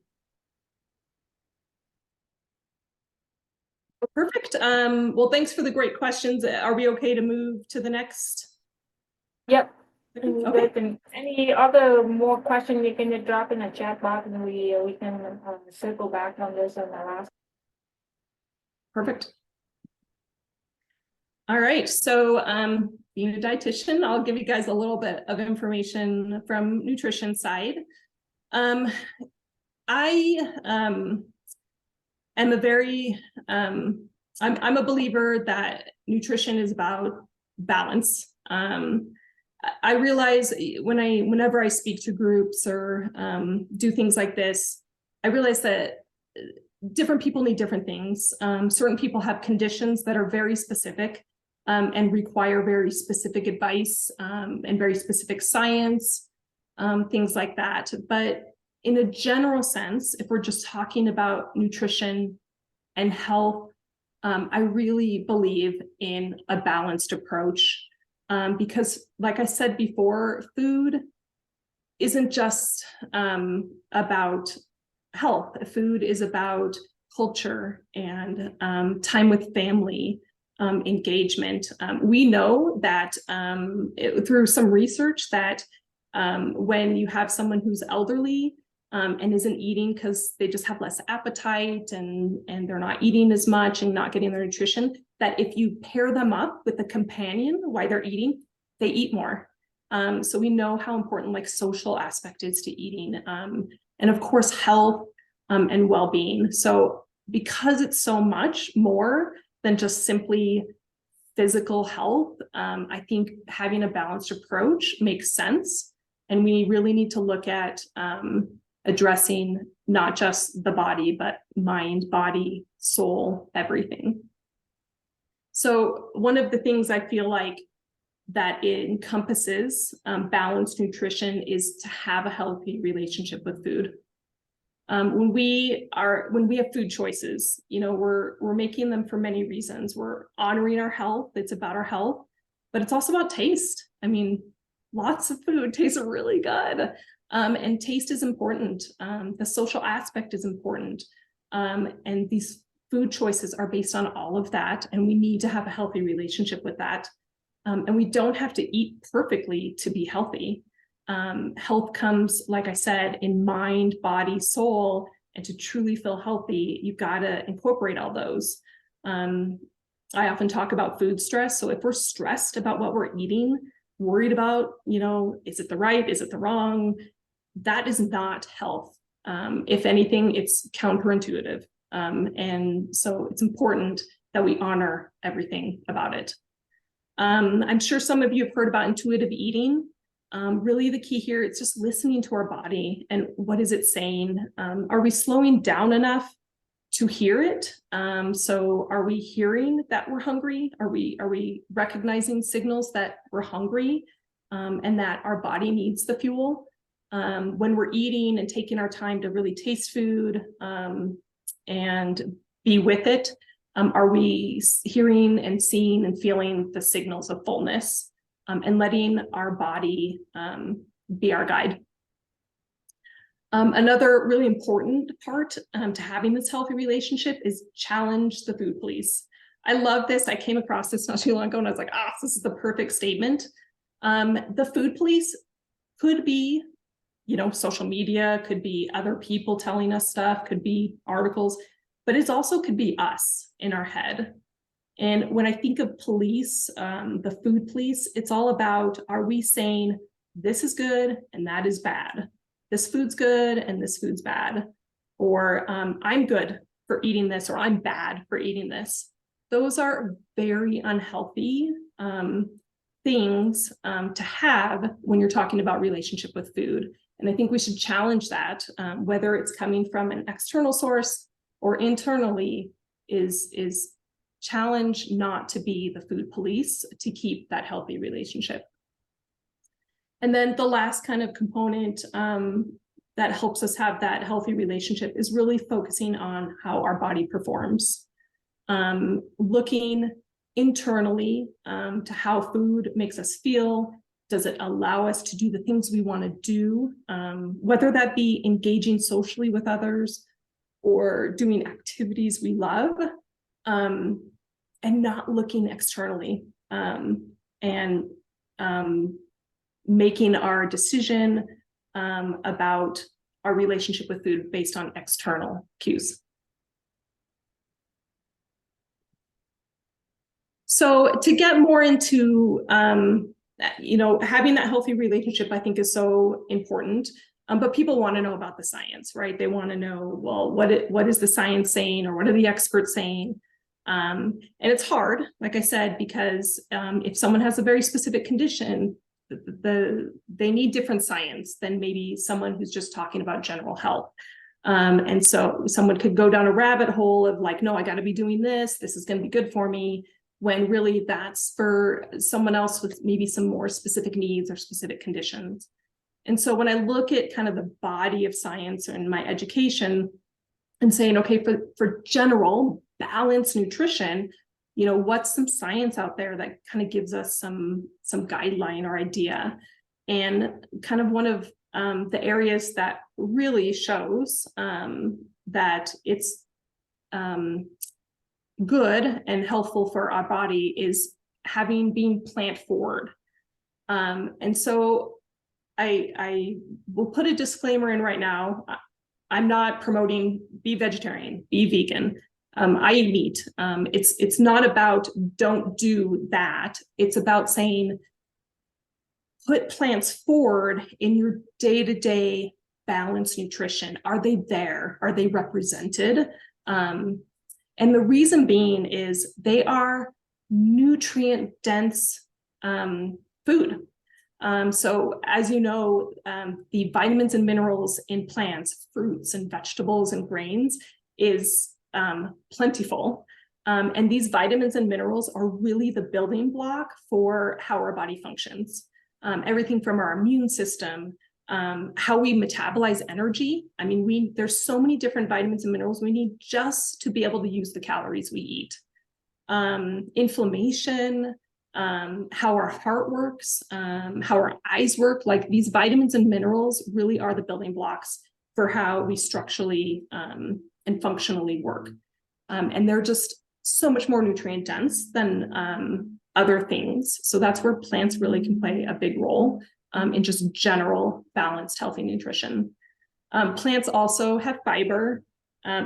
Perfect. Well, thanks for the great questions. Are we okay to move to the next? Yep. Okay. And any other more questions you can drop in the chat box, and we can circle back on this on the last. Perfect. All right, so being a dietitian, I'll give you guys a little bit of information from nutrition side. I am a very, I'm a believer that nutrition is about balance. I realize whenever I speak to groups or do things like this, I realize that different people need different things. Certain people have conditions that are very specific and require very specific advice and very specific science, things like that. But in a general sense, if we're just talking about nutrition and health, I really believe in a balanced approach because, like I said before, food isn't just about health. Food is about culture and time with family, engagement. We know that through some research that when you have someone who's elderly and isn't eating because they just have less appetite and they're not eating as much and not getting their nutrition, that if you pair them up with a companion while they're eating, they eat more. So we know how important like social aspect is to eating, and of course health and well-being. So because it's so much more than just simply physical health, I think having a balanced approach makes sense. And we really need to look at addressing not just the body, but mind, body, soul, everything. So one of the things I feel like that it encompasses balanced nutrition is to have a healthy relationship with food. When we have food choices, we're making them for many reasons. We're honoring our health. It's about our health, but it's also about taste. I mean, lots of food tastes really good. And taste is important. The social aspect is important. And these food choices are based on all of that. And we need to have a healthy relationship with that. And we don't have to eat perfectly to be healthy. Health comes, like I said, in mind, body, soul, and to truly feel healthy, you've got to incorporate all those. I often talk about food stress. So if we're stressed about what we're eating, worried about, is it the right, is it the wrong? That is not health. If anything, it's counterintuitive. And so it's important that we honor everything about it. I'm sure some of you have heard about intuitive eating. Really the key here, it's just listening to our body and what is it saying? Are we slowing down enough to hear it? So are we hearing that we're hungry? Are we recognizing signals that we're hungry and that our body needs the fuel? When we're eating and taking our time to really taste food and be with it, are we hearing and seeing and feeling the signals of fullness and letting our body be our guide? Another really important part to having this healthy relationship is challenge the food police. I love this. I came across this not too long ago and I was like, this is the perfect statement. The food police could be, social media, could be other people telling us stuff, could be articles, but it also could be us in our head. And when I think of police, the food police, it's all about, are we saying this is good and that is bad. This food's good and this food's bad. Or I'm good for eating this, or I'm bad for eating this. Those are very unhealthy things to have when you're talking about relationship with food. And I think we should challenge that, whether it's coming from an external source or internally, is challenge not to be the food police, to keep that healthy relationship. And then the last kind of component that helps us have that healthy relationship is really focusing on how our body performs. Looking internally to how food makes us feel. Does it allow us to do the things we want to do, whether that be engaging socially with others or doing activities we love, and not looking externally, and making our decision about our relationship with food based on external cues. So to get more into, having that healthy relationship, I think is so important. But people want to know about the science, right? They want to know, well, what is the science saying, or what are the experts saying? And it's hard, like I said, because if someone has a very specific condition, they need different science than maybe someone who's just talking about general health. And so someone could go down a rabbit hole of like, no, I got to be doing this. This is going to be good for me, when really that's for someone else with maybe some more specific needs or specific conditions. And so when I look at kind of the body of science and my education and saying, okay, for general balanced nutrition, what's some science out there that kind of gives us some guideline or idea? And kind of one of the areas that really shows that it's good and helpful for our body is being plant forward. And so I will put a disclaimer in right now. I'm not promoting be vegetarian, be vegan. I eat meat. It's not about don't do that. It's about saying put plants forward in your day-to-day balanced nutrition. Are they there? Are they represented? And the reason being is they are nutrient dense food. So as you know, the vitamins and minerals in plants, fruits and vegetables and grains is plentiful. And these vitamins and minerals are really the building block for how our body functions. Everything from our immune system, how we metabolize energy. I mean, there's so many different vitamins and minerals we need just to be able to use the calories we eat. Inflammation, how our heart works, how our eyes work. Like these vitamins and minerals really are the building blocks for how we structurally and functionally work. And they're just so much more nutrient dense than other things. So that's where plants really can play a big role in just general balanced, healthy nutrition. Plants also have fiber.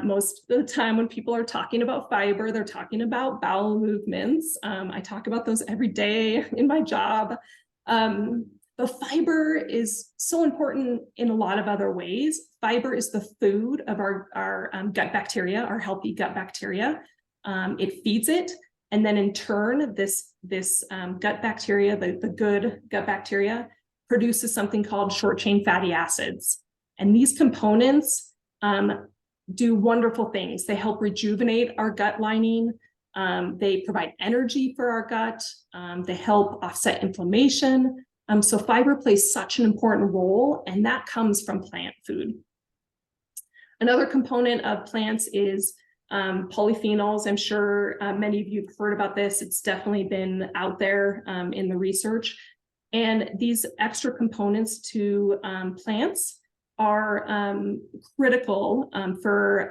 Most of the time when people are talking about fiber, they're talking about bowel movements. I talk about those every day in my job. But fiber is so important in a lot of other ways. Fiber is the food of our gut bacteria, our healthy gut bacteria. It feeds it. And then in turn, this gut bacteria, the good gut bacteria, produces something called short chain fatty acids. And these components do wonderful things. They help rejuvenate our gut lining. They provide energy for our gut. They help offset inflammation. So fiber plays such an important role, and that comes from plant food. Another component of plants is polyphenols. I'm sure many of you have heard about this. It's definitely been out there in the research. And these extra components to plants are critical for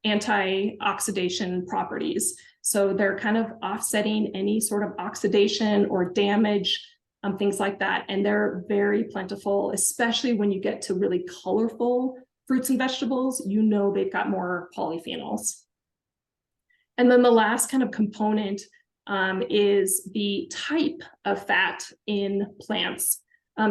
antioxidation properties. So they're kind of offsetting any sort of oxidation or damage, things like that. And they're very plentiful, especially when you get to really colorful fruits and vegetables. They've got more polyphenols. And then the last kind of component is the type of fat in plants.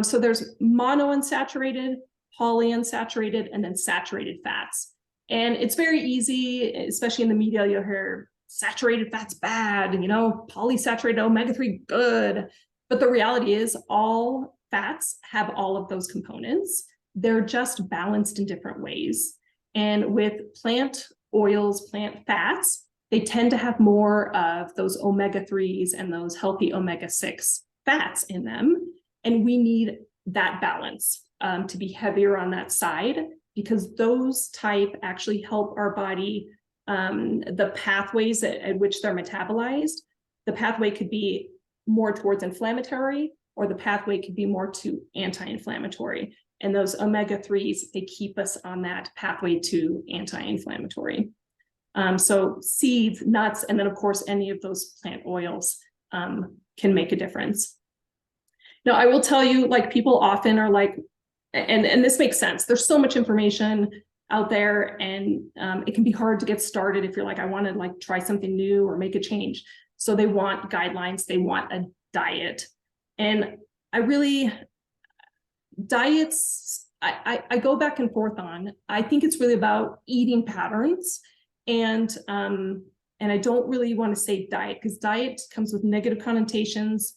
So there's monounsaturated, polyunsaturated, and then saturated fats. And it's very easy, especially in the media, you'll hear saturated fat's bad, you know, polysaturated omega-3 good. But the reality is all fats have all of those components. They're just balanced in different ways. And with plant oils, plant fats, they tend to have more of those omega-3s and those healthy omega-6 fats in them. And we need that balance to be heavier on that side, because those type actually help our body, the pathways at which they're metabolized. The pathway could be more towards inflammatory, or the pathway could be more to anti-inflammatory. And those omega-3s, they keep us on that pathway to anti-inflammatory. So seeds, nuts, and then of course, any of those plant oils can make a difference. Now, I will tell you, like, people often are like, and this makes sense. There's so much information out there, and it can be hard to get started if you're like, I want to like try something new or make a change. So they want guidelines, they want a diet. And diets, I go back and forth on. I think it's really about eating patterns. And I don't really want to say diet, because diet comes with negative connotations.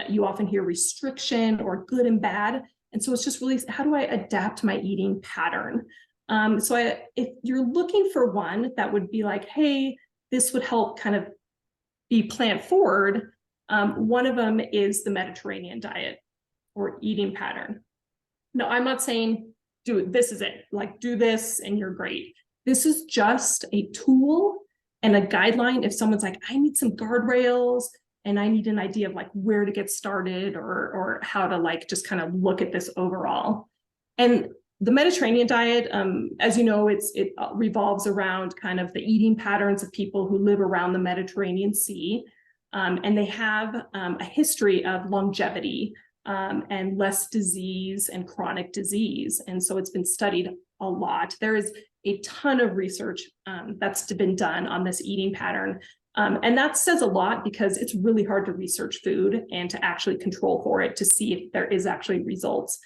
You often hear restriction or good and bad. And so it's just really, how do I adapt my eating pattern? If you're looking for one that would be like, hey, this would help kind of be plant forward, one of them is the Mediterranean diet or eating pattern. No, I'm not saying this is it, like do this and you're great. This is just a tool and a guideline. If someone's like, I need some guardrails and I need an idea of like where to get started, or how to like just kind of look at this overall. And the Mediterranean diet, as you know, it revolves around kind of the eating patterns of people who live around the Mediterranean Sea. And they have a history of longevity and less disease and chronic disease. And so it's been studied a lot. There is a ton of research that's been done on this eating pattern. And that says a lot, because it's really hard to research food and to actually control for it to see if there is actually results.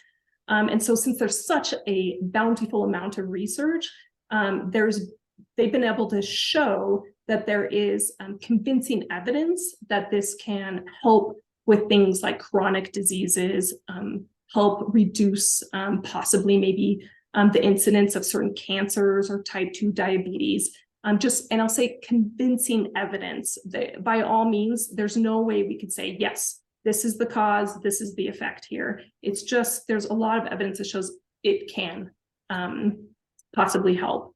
And so since there's such a bountiful amount of research, they've been able to show that there is convincing evidence that this can help with things like chronic diseases, help reduce possibly maybe the incidence of certain cancers or type 2 diabetes. And I'll say convincing evidence that by all means, there's no way we could say, yes, this is the cause, this is the effect here. It's just, there's a lot of evidence that shows it can possibly help.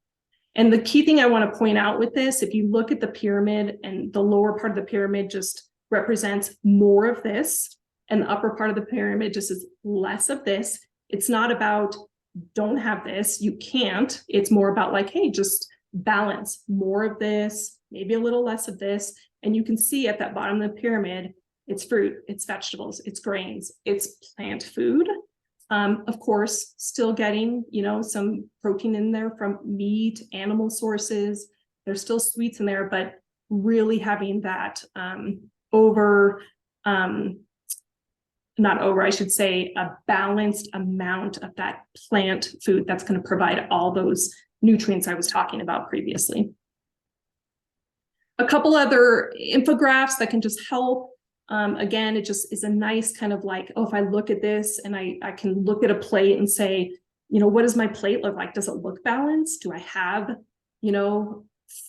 And the key thing I want to point out with this, if you look at the pyramid, and the lower part of the pyramid just represents more of this, and the upper part of the pyramid just is less of this. It's not about don't have this, you can't. It's more about like, hey, just balance more of this, maybe a little less of this. And you can see at that bottom of the pyramid, it's fruit, it's vegetables, it's grains, it's plant food. Of course, still getting, some protein in there from meat, animal sources. There's still sweets in there, but really having that a balanced amount of that plant food that's going to provide all those nutrients I was talking about previously. A couple other infographics that can just help. Again, it just is a nice kind of like, oh, if I look at this and I can look at a plate and say, what does my plate look like? Does it look balanced? Do I have,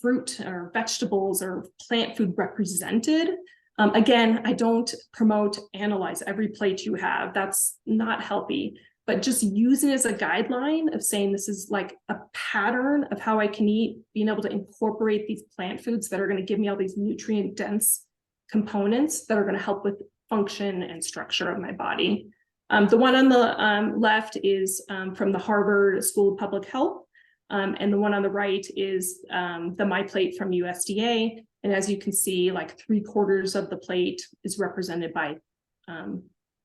fruit or vegetables or plant food represented? Again, I don't promote analyze every plate you have. That's not healthy, but just using it as a guideline of saying this is like a pattern of how I can eat, being able to incorporate these plant foods that are going to give me all these nutrient dense components that are going to help with function and structure of my body. The one on the left is from the Harvard School of Public Health. And the one on the right is the My Plate from USDA. And as you can see, like 3/4 of the plate is represented by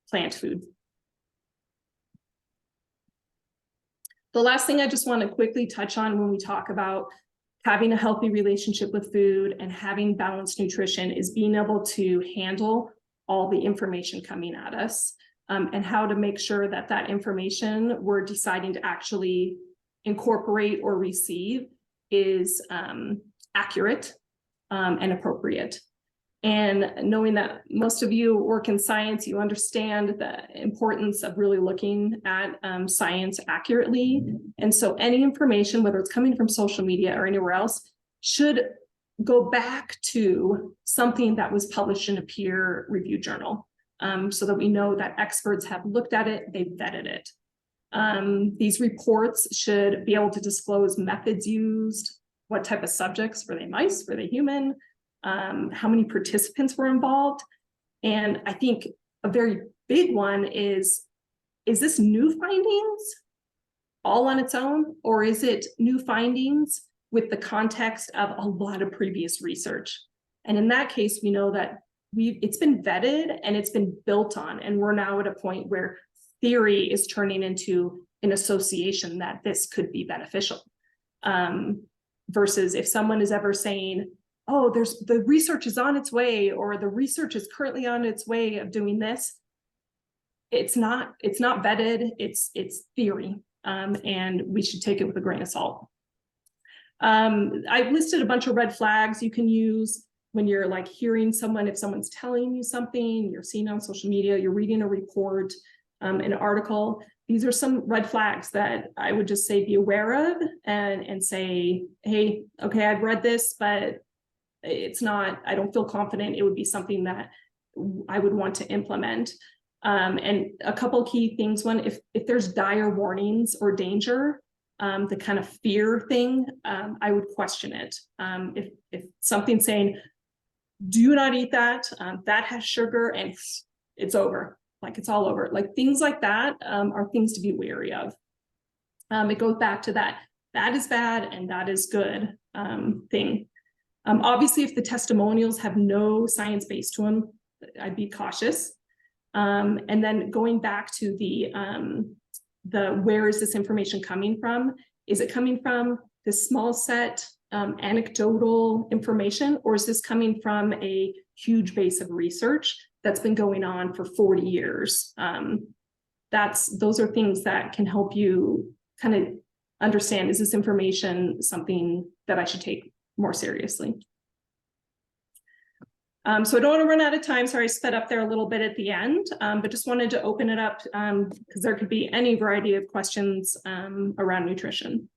plant food. The last thing I just want to quickly touch on when we talk about having a healthy relationship with food and having balanced nutrition is being able to handle all the information coming at us. and how to make sure that that information we're deciding to actually incorporate or receive is accurate and appropriate. And knowing that most of you work in science, you understand the importance of really looking at science accurately. And so any information, whether it's coming from social media or anywhere else, should go back to something that was published in a peer-reviewed journal, so that we know that experts have looked at it, they've vetted it. These reports should be able to disclose methods used, what type of subjects, were they mice, were they human, how many participants were involved. And I think a very big one is this new findings all on its own, or is it new findings with the context of a lot of previous research? And in that case, we know that it's been vetted and it's been built on, and we're now at a point where theory is turning into an association that this could be beneficial. Versus if someone is ever saying, oh, the research is on its way, or the research is currently on its way of doing this. It's not vetted, it's theory, and we should take it with a grain of salt. I've listed a bunch of red flags you can use when you're like hearing someone, if someone's telling you something, you're seeing on social media, you're reading a report, an article. These are some red flags that I would just say be aware of and say, hey, okay, I've read this, but it's not, I don't feel confident it would be something that I would want to implement. And a couple key things. One, if there's dire warnings or danger, the kind of fear thing, I would question it. If something's saying, do not eat that, that has sugar and it's over, like it's all over, like things like that are things to be wary of. It goes back to that is bad and that is good thing. Obviously, if the testimonials have no science base to them, I'd be cautious. And then going back to the where is this information coming from? Is it coming from this small set anecdotal information, or is this coming from a huge base of research that's been going on for 40 years? Those are things that can help you kind of understand, is this information something that I should take more seriously? So I don't want to run out of time. Sorry, I sped up there a little bit at the end, but just wanted to open it up because there could be any variety of questions around nutrition.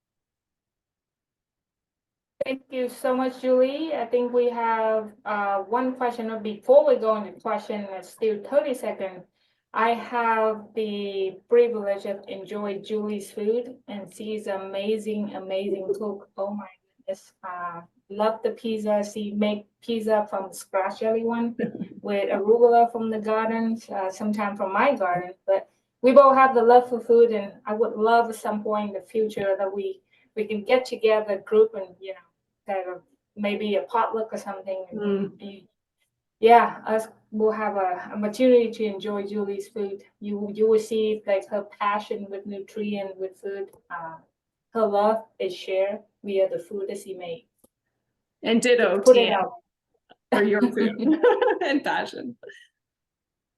Thank you so much, Julie. I think we have one question. Before we go into question, it's still 30 seconds. I have the privilege of enjoying Julie's food, and she's amazing, amazing cook. Oh my goodness. Love the pizza. She make pizza from scratch, everyone, with arugula from the gardens, sometimes from my garden. But we both have the love for food, and I would love at some point in the future that we can get together, group, and kind of maybe a potluck or something. Us will have a opportunity to enjoy Julie's food. You will see like her passion with nutrient, with food. Her love is shared via the food that she makes. And ditto, put it out for your food and passion.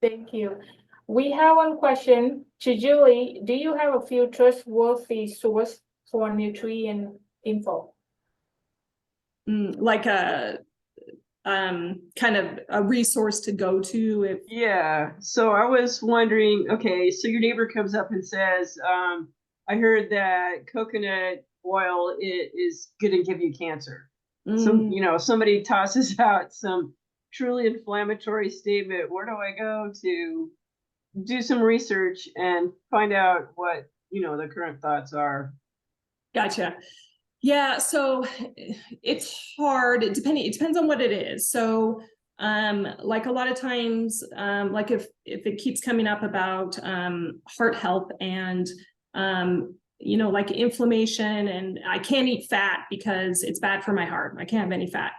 Thank you. We have one question to Julie. Do you have a few trustworthy source for nutrient info? Like a kind of a resource to go to if so I was wondering, okay, so your neighbor comes up and says, I heard that coconut oil is gonna give you cancer. Somebody tosses out some truly inflammatory statement. Where do I go to do some research and find out what the current thoughts are? Gotcha. Yeah, so it's hard. It depends on what it is. So like a lot of times, like if it keeps coming up about heart health and like inflammation, and I can't eat fat because it's bad for my heart, I can't have any fat.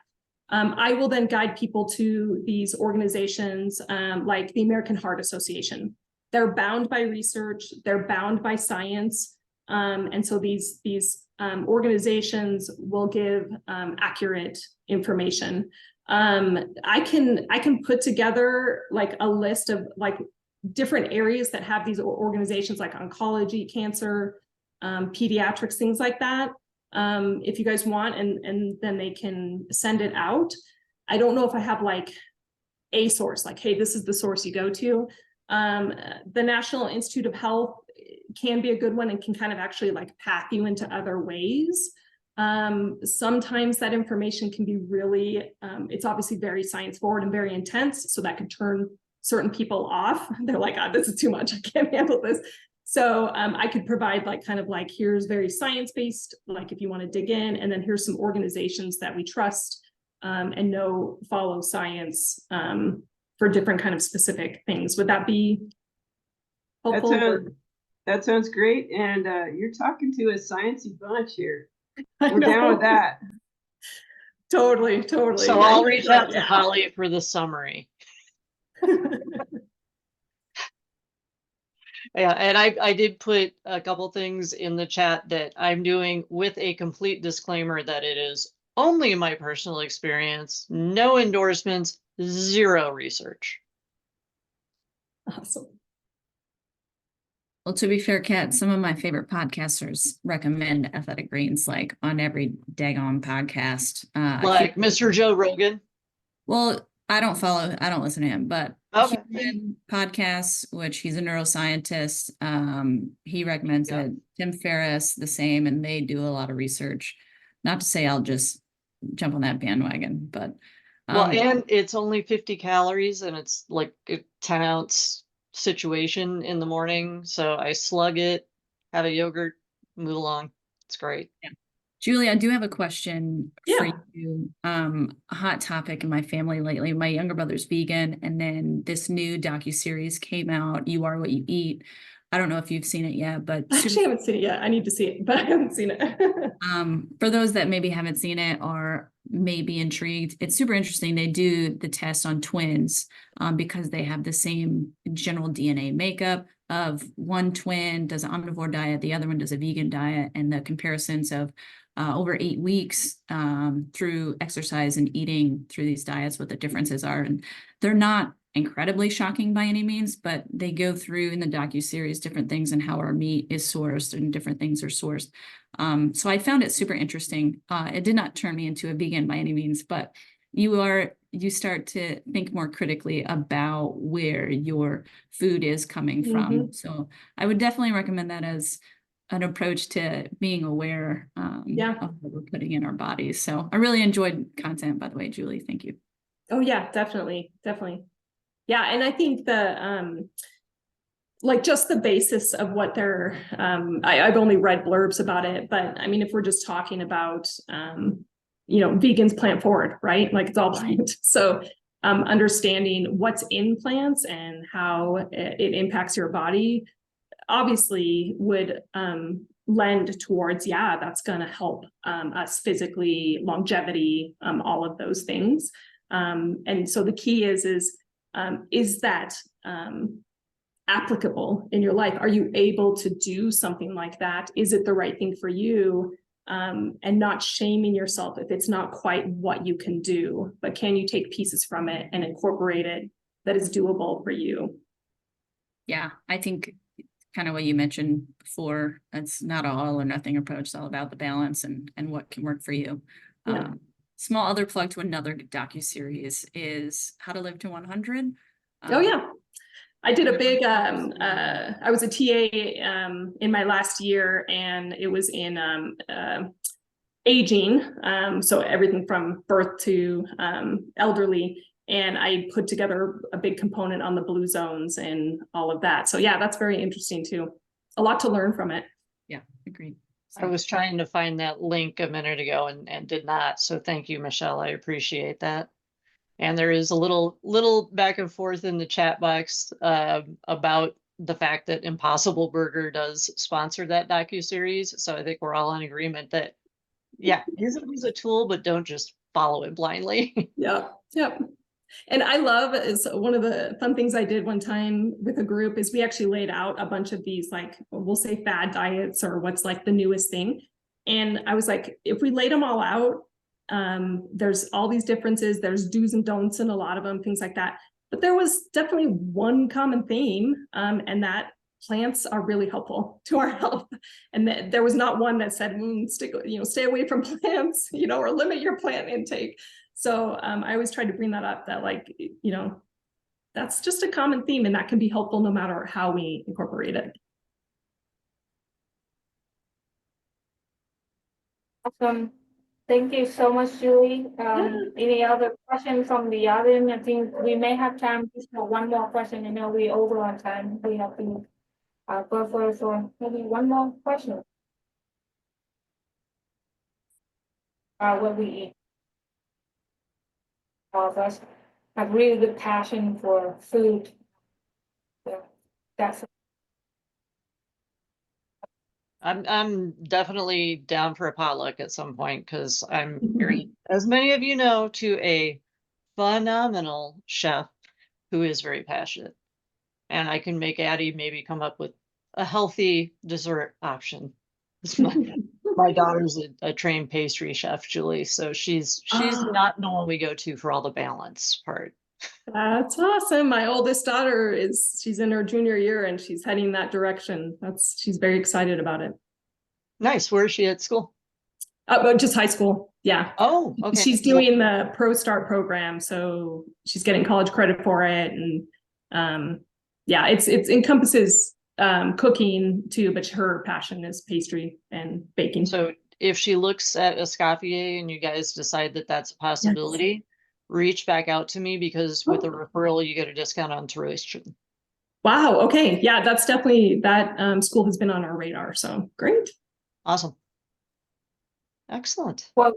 I will then guide people to these organizations like the American Heart Association. They're bound by research, they're bound by science. And so these organizations will give accurate information. I can put together like a list of like different areas that have these organizations like oncology, cancer, pediatrics, things like that. If you guys want, and then they can send it out. I don't know if I have like a source, like, hey, this is the source you go to. The National Institute of Health can be a good one and can kind of actually like path you into other ways. Sometimes that information can be really, it's obviously very science forward and very intense, so that could turn certain people off. They're like, oh, this is too much, I can't handle this. So I could provide like kind of like, here's very science-based, like if you want to dig in, and then here's some organizations that we trust and know follow science for different kind of specific things. Would that be helpful? That sounds great. And you're talking to a sciencey bunch here. We're down with that. Totally. So I'll reach out to Holly for the summary. Yeah, and I did put a couple things in the chat that I'm doing with a complete disclaimer that it is only my personal experience, no endorsements, zero research. Awesome. Well, to be fair, Kat, some of my favorite podcasters recommend athletic greens, like on every daggone podcast. Like Mr. Joe Rogan. Well, I don't listen to him, but Okay. Human podcasts, which he's a neuroscientist. He recommends it. Tim Ferriss, the same, and they do a lot of research. Not to say I'll just jump on that bandwagon, but Well, and it's only 50 calories and it's like a 10-ounce situation in the morning. So I slug it, have a yogurt, move along. It's great. Yeah. Julie, I do have a question for you. A hot topic in my family lately. My younger brother's vegan, and then this new docuseries came out, You Are What You Eat. I don't know if you've seen it yet, but I actually haven't seen it yet. I need to see it, but I haven't seen it. For those that maybe haven't seen it or may be intrigued, it's super interesting. They do the test on twins because they have the same general DNA makeup of one twin does an omnivore diet, the other one does a vegan diet, and the comparisons of over 8 weeks through exercise and eating through these diets, what the differences are. And they're not incredibly shocking by any means, but they go through in the docuseries different things and how our meat is sourced and different things are sourced. So I found it super interesting. It did not turn me into a vegan by any means, but you start to think more critically about where your food is coming from. So I would definitely recommend that as an approach to being aware of what we're putting in our bodies. So I really enjoyed content, by the way, Julie. Thank you. Oh yeah, definitely. Yeah, and I think the like just the basis of what they're I've only read blurbs about it, but I mean, if we're just talking about vegans plant forward, right? Like it's all plant. So understanding what's in plants and how it impacts your body obviously would lend towards, that's going to help us physically, longevity, all of those things. And so the key is that applicable in your life? Are you able to do something like that? Is it the right thing for you? And not shaming yourself if it's not quite what you can do, but can you take pieces from it and incorporate it that is doable for you? Yeah, I think kind of what you mentioned before, it's not an all or nothing approach. It's all about the balance and what can work for you. Small other plug to another docuseries is How to Live to 100. I did a big, I was a TA in my last year, and it was in aging. So everything from birth to elderly. And I put together a big component on the blue zones and all of that. So yeah, that's very interesting too. A lot to learn from it. Yeah, agreed. I was trying to find that link a minute ago and did not. So thank you, Michelle. I appreciate that. And there is a little back and forth in the chat box about the fact that Impossible Burger does sponsor that docuseries. So I think we're all in agreement that, use it as a tool, but don't just follow it blindly. Yep. And I love, is one of the fun things I did one time with a group is we actually laid out a bunch of these, like, we'll say fad diets or what's like the newest thing. And I was like, if we laid them all out, there's all these differences, there's do's and don'ts and a lot of them, things like that. but there was definitely one common theme, and that plants are really helpful to our health. And there was not one that said, stay away from plants, or limit your plant intake. So I always tried to bring that up, that like, that's just a common theme, and that can be helpful no matter how we incorporate it. Awesome. Thank you so much, Julie. Any other questions from the audience? I think we may have time just for one more question. I know we over on time. We have to buffer for maybe one more question. What we eat. All of us have really good passion for food. So that's I'm definitely down for a potluck at some point because I'm married, as many of you know, to a phenomenal chef who is very passionate. And I can make Addie maybe come up with a healthy dessert option. My daughter's a trained pastry chef, Julie, so she's not the one we go to for all the balance part. That's awesome. My oldest daughter she's in her junior year and she's heading that direction. She's very excited about it. Nice. Where is she at school? But just high school. Yeah. Oh, okay. She's doing the Pro Start program, so she's getting college credit for it. And yeah, it encompasses cooking too, but her passion is pastry and baking. So if she looks at Escoffier and you guys decide that that's a possibility, reach back out to me, because with a referral, you get a discount on tuition. Wow. Okay. Yeah, that's definitely, that school has been on our radar. So great. Awesome. Excellent. well,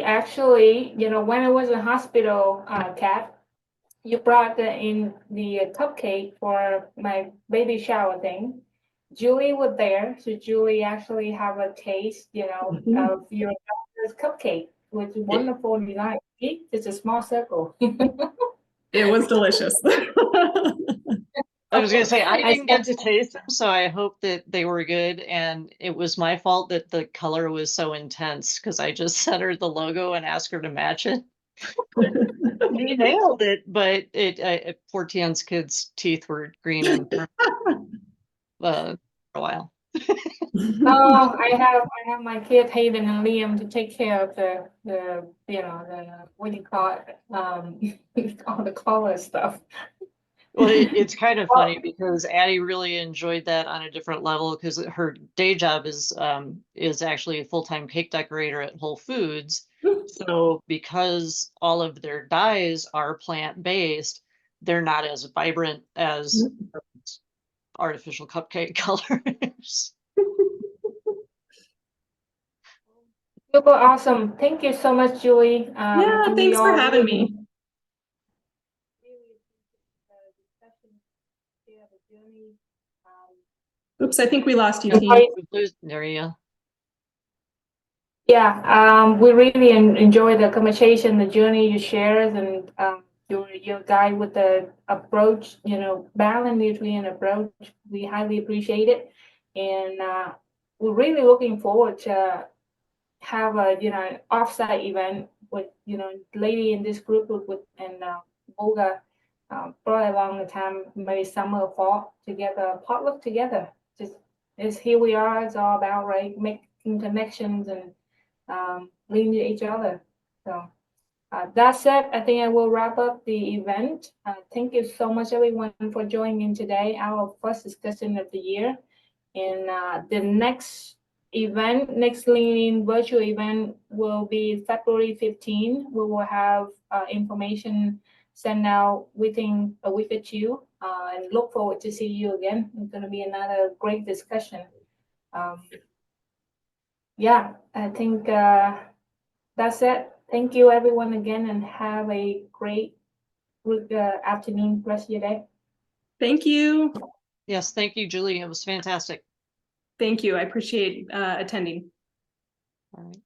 actually, when I was in hospital, Kat, you brought in the cupcake for my baby shower thing. Julie was there, so Julie actually have a taste, of your daughter's cupcake, which is wonderful design. See, it's a small circle. It was delicious. I was gonna say, I didn't get to taste them, so I hope that they were good. And it was my fault that the color was so intense, because I just sent her the logo and asked her to match it. He nailed it, but poor Tian's kids' teeth were green and for a while. Oh, I have my kid Hayden and Liam to take care of the what do you call it? All the color stuff. Well, it's kind of funny because Addie really enjoyed that on a different level, because her day job is actually a full-time cake decorator at Whole Foods. So because all of their dyes are plant-based, they're not as vibrant as artificial cupcake colors. Super awesome. Thank you so much, Julie. Yeah, Julie, thanks for having me. Oops, I think we lost you, team. There you go. Yeah, we really enjoy the conversation, the journey you shared, and your guide with the approach, balanced nutrient approach. We highly appreciate it, and we're really looking forward to have a offsite event with lady in this group with and Olga brought along the time, maybe summer or fall, together, potluck together. Just as here we are, it's all about making connections and leading to each other. So that said, I think I will wrap up the event. Thank you so much, everyone, for joining in today, our first discussion of the year. And the next Lean virtual event will be February 15. We will have information sent out within a week or two, and look forward to see you again. It's going to be another great discussion. Yeah, I think that's it. Thank you, everyone, again, and have a great afternoon, rest of your day. Thank you. Yes, thank you, Julie. It was fantastic. Thank you. I appreciate attending. All right.